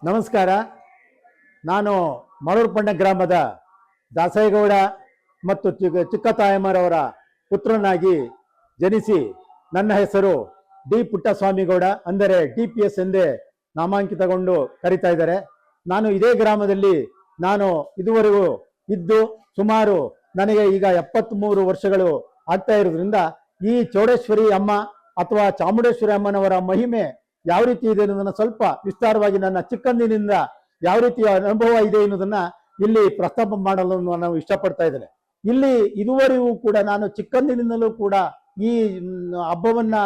ನಮಸ್ಕಾರ. ನಾನು ಮಳೂರ್ಪಣ್ಣ ಗ್ರಾಮದ ದಾಸೇಗೌಡ ಮತ್ತು ಚಿಕ್ಕ ತಾಯಮ್ಮರವರ ಪುತ್ರನಾಗಿ ಜನಿಸಿ ನನ್ನ ಹೆಸರು ಡಿ ಪುಟ್ಟಸ್ವಾಮಿಗೌಡ, ಅಂದರೆ DPS ಎಂದೇ ನಾಮಾಂಕಿತಗೊಂಡು ಕರೀತಾ ಇದ್ದಾರೆ. ನಾನು ಇದೇ ಗ್ರಾಮದಲ್ಲಿ ಇದುವರೆಗೂ ಇದ್ದು ಸುಮಾರು ನನಗೆ ಈಗ 73 ವರ್ಷಗಳು ಆಗ್ತಾ ಇರೋದ್ರಿಂದ ಈ ಚೌಡೇಶ್ವರಿ ಅಮ್ಮ ಅಥವಾ ಚಾಮುಂಡೇಶ್ವರಿ ಅಮ್ಮನವರ ಮಹಿಮೆ ಯಾವ ರೀತಿ ಇದೆ ಅನ್ನೋದನ್ನ ಸ್ವಲ್ಪ ವಿಸ್ತಾರವಾಗಿ ನನ್ನ ಚಿಕ್ಕಂದಿನಿಂದ ಯಾವ ರೀತಿಯ ಅನುಭವ ಇದೆ ಅನ್ನೋದನ್ನ ಇಲ್ಲಿ ಪ್ರಸ್ತಾಪ ಮಾಡಲು ನಾನು ಇಷ್ಟಪಡ್ತಾ ಇದ್ದೇನೆ. ಇಲ್ಲಿ ಇದುವರೆಗೂ ಕೂಡ ನಾನು ಚಿಕ್ಕಂದಿನಿಂದಲೂ ಕೂಡ ಈ ಹಬ್ಬವನ್ನ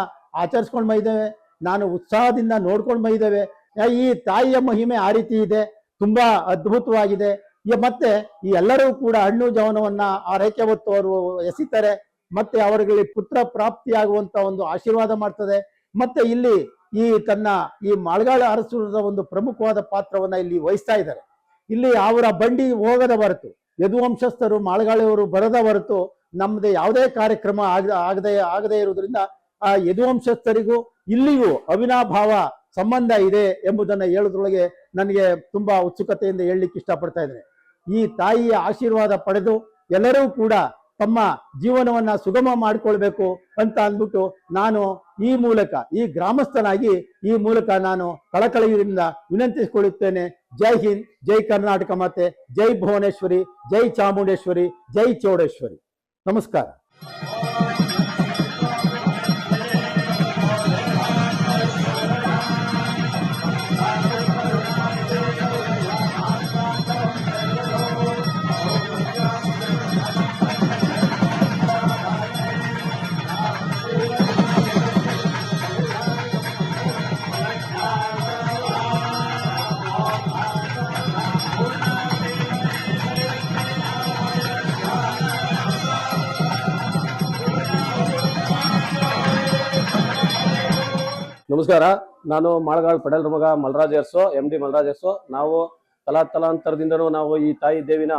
ಆಚರಿಸ್ಕೊಂಡು ಬಂದಿದ್ದೇವೆ, ನಾನು ಉತ್ಸಾಹದಿಂದ ನೋಡ್ಕೊಂಡು ಬಂದಿದ್ದೇವೆ. ಈ ತಾಯಿಯ ಮಹಿಮೆ ಆ ರೀತಿ ಇದೆ, ತುಂಬಾ ಅದ್ಭುತವಾಗಿದೆ. ಮತ್ತೆ ಈ ಎಲ್ಲರೂ ಕೂಡ ಹಣ್ಣು ಜವನವನ್ನ ಆರೈಕೆ ಹೊತ್ತು ಅವರು ಎಸಿತಾರೆ, ಮತ್ತೆ ಅವರಿಗೆ ಪುತ್ರ ಪ್ರಾಪ್ತಿಯಾಗುವಂತ ಒಂದು ಆಶೀರ್ವಾದ ಮಾಡ್ತದೆ. ಮತ್ತೆ ಇಲ್ಲಿ ಈ ಮಾಳ್ಗಾಳ ಅರಸರ ಒಂದು ಪ್ರಮುಖವಾದ ಪಾತ್ರವನ್ನ ಇಲ್ಲಿ ವಹಿಸ್ತಾ ಇದ್ದಾರೆ. ಇಲ್ಲಿ ಅವರ ಬಂಡಿ ಹೋಗದ ಹೊರತು, ಯದುವಂಶಸ್ಥರು ಮಾಳ್ಗಾಳೆಯವರು ಬರದ ಹೊರತು ನಮ್ಮದೇ ಯಾವುದೇ ಕಾರ್ಯಕ್ರಮ ಆಗದೇ ಇರುವುದರಿಂದ ಆ ಯದುವಂಶಸ್ಥರಿಗೂ ಇಲ್ಲಿಯೂ ಅವಿನಾಭಾವ ಸಂಬಂಧ ಇದೆ ಎಂಬುದನ್ನು ಹೇಳೋದ್ರೊಳಗೆ ನನಗೆ ತುಂಬಾ ಉತ್ಸುಕತೆಯಿಂದ ಹೇಳಲಿಕ್ಕೆ ಇಷ್ಟಪಡ್ತಾ ಇದ್ದೇನೆ. ಈ ತಾಯಿಯ ಆಶೀರ್ವಾದ ಪಡೆದು ಎಲ್ಲರೂ ಕೂಡ ತಮ್ಮ ಜೀವನವನ್ನ ಸುಗಮ ಮಾಡಿಕೊಳ್ಬೇಕು ಅಂತ ಅಂದ್ಬಿಟ್ಟು ನಾನು ಈ ಗ್ರಾಮಸ್ಥನಾಗಿ ನಾನು ಕಳಕಳಿಯಿಂದ ವಿನಂತಿಸಿಕೊಳ್ಳುತ್ತೇನೆ. ಜೈ ಹಿಂದ್, ಜೈ ಕರ್ನಾಟಕ ಮಾತೆ, ಜೈ ಭುವನೇಶ್ವರಿ, ಜೈ ಚಾಮುಂಡೇಶ್ವರಿ, ಜೈ ಚೌಡೇಶ್ವರಿ. ನಮಸ್ಕಾರ. ನಮಸ್ಕಾರ. ನಾನು ಮಾಳ್ಗಾಳ್ ಪಟೇಲ್ ಮಗ ಮಲ್ರಾಜ್ ಅರಸು, MD ಮಲ್ರಾಜ್ ಅರಸು. ನಾವು ತಲಾಂತರದಿಂದನೂ ನಾವು ಈ ತಾಯಿ ದೇವಿನ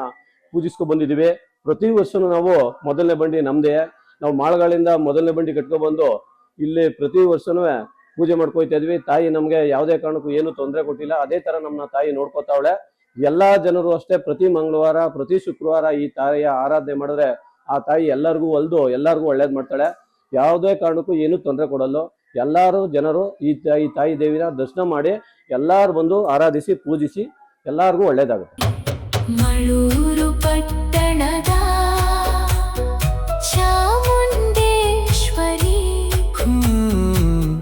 ಪೂಜಿಸ್ಕೊ ಬಂದಿದ್ದೀವಿ. ಪ್ರತಿ ವರ್ಷನೂ ನಾವು ಮೊದಲನೇ ಬಂಡಿ ನಮ್ದೇ. ನಾವು ಮಾಳ್ಗಾಳಿಂದ ಮೊದಲನೇ ಬಂಡಿ ಕಟ್ಕೊಬಂದು ಇಲ್ಲಿ ಪ್ರತಿ ವರ್ಷನೂ ಪೂಜೆ ಮಾಡ್ಕೊಯ್ತಾ ಇದ್ವಿ. ತಾಯಿ ನಮ್ಗೆ ಯಾವುದೇ ಕಾರಣಕ್ಕೂ ಏನು ತೊಂದರೆ ಕೊಟ್ಟಿಲ್ಲ. ಅದೇ ತರ ನಮ್ಮನ್ನ ತಾಯಿ ನೋಡ್ಕೊತಾವಳೆ. ಎಲ್ಲಾ ಜನರು ಅಷ್ಟೇ ಪ್ರತಿ ಮಂಗಳವಾರ, ಪ್ರತಿ ಶುಕ್ರವಾರ ಈ ತಾಯಿಯ ಆರಾಧನೆ ಮಾಡಿದ್ರೆ ಆ ತಾಯಿ ಎಲ್ಲರಿಗೂ ಎಲ್ಲರಿಗೂ ಒಳ್ಳೇದ್ ಮಾಡ್ತಾಳೆ. ಯಾವುದೇ ಕಾರಣಕ್ಕೂ ಏನು ತೊಂದರೆ ಕೊಡಲ್ಲ. ಎಲ್ಲಾರು ಜನರು ಈ ತಾಯಿ ದೇವಿನ ದರ್ಶನ ಮಾಡಿ ಎಲ್ಲಾರು ಬಂದು ಆರಾಧಿಸಿ ಪೂಜಿಸಿ ಎಲ್ಲಾರ್ಗೂ ಒಳ್ಳೇದಾಗುತ್ತೆ. ಮಳೂರು ಪಟ್ಟಣದ ಚಾಮುಂಡೇಶ್ವರಿ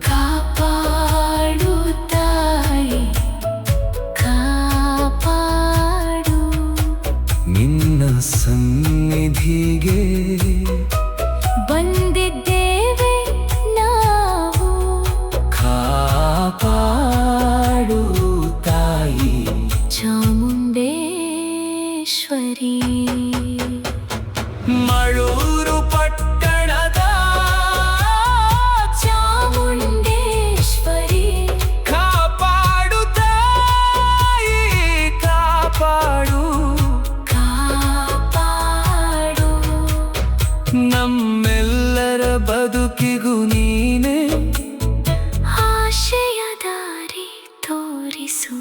ಕಾಪಾಡು ತಾಯಿ, ಕಾಪಾಡು. ನಿನ್ನ ಸನ್ನಿಧಿಗೆ ಬಂದಿದ್ದೇವೆ ನಾವು, ಕಾಪಾಡು ತಾಯಿ ಚಾಮುಂಡೇಶ್ವರಿ. ಮಳೂರು ಪಟ್ಟಣದ ಚಾಮುಂಡೇಶ್ವರಿ ಕಾಪಾಡು ತಾಯಿ, ಕಾಪಾಡು, ಕಾಪಾಡು. ನಮ್ಮೆಲ್ಲರ ಬದುಕಿಗೂ ನೀನೆ ಆಶಯ ದಾರಿ ತೋರಿಸು.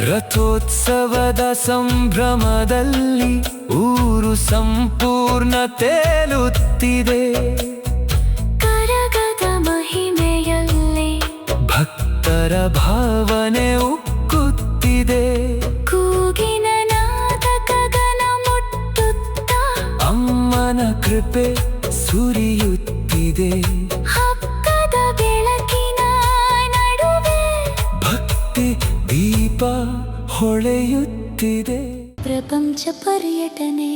ರಥೋತ್ಸವದ ಸಂಭ್ರಮದಲ್ಲಿ ಊರು ಸಂಪೂರ್ಣ ತೇಲುತ್ತಿದೆ. ಕರಗದ ಮಹಿಮೆಯಲ್ಲಿ ಭಕ್ತರ ಭಾವನೆ ಉಕ್ಕುತ್ತಿದೆ. ಕೂಗಿನ ನಾದ ಗಗನ ಮುಟ್ಟುತ್ತ ಅಮ್ಮನ ಕೃಪೆ ಸುರಿಯುತ್ತಿದೆ. ಹಬ್ಬದ ಬೆಳಕಿನ ನಡುವೆ ಭಕ್ತಿ ದೀಪ ಹೊಳೆಯುತ್ತಿದೆ. ಪ್ರಪಂಚ ಪರ್ಯಟನೆ,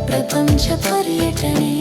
ಪ್ರಪಂಚ ಪರ್ಯಟನೆ.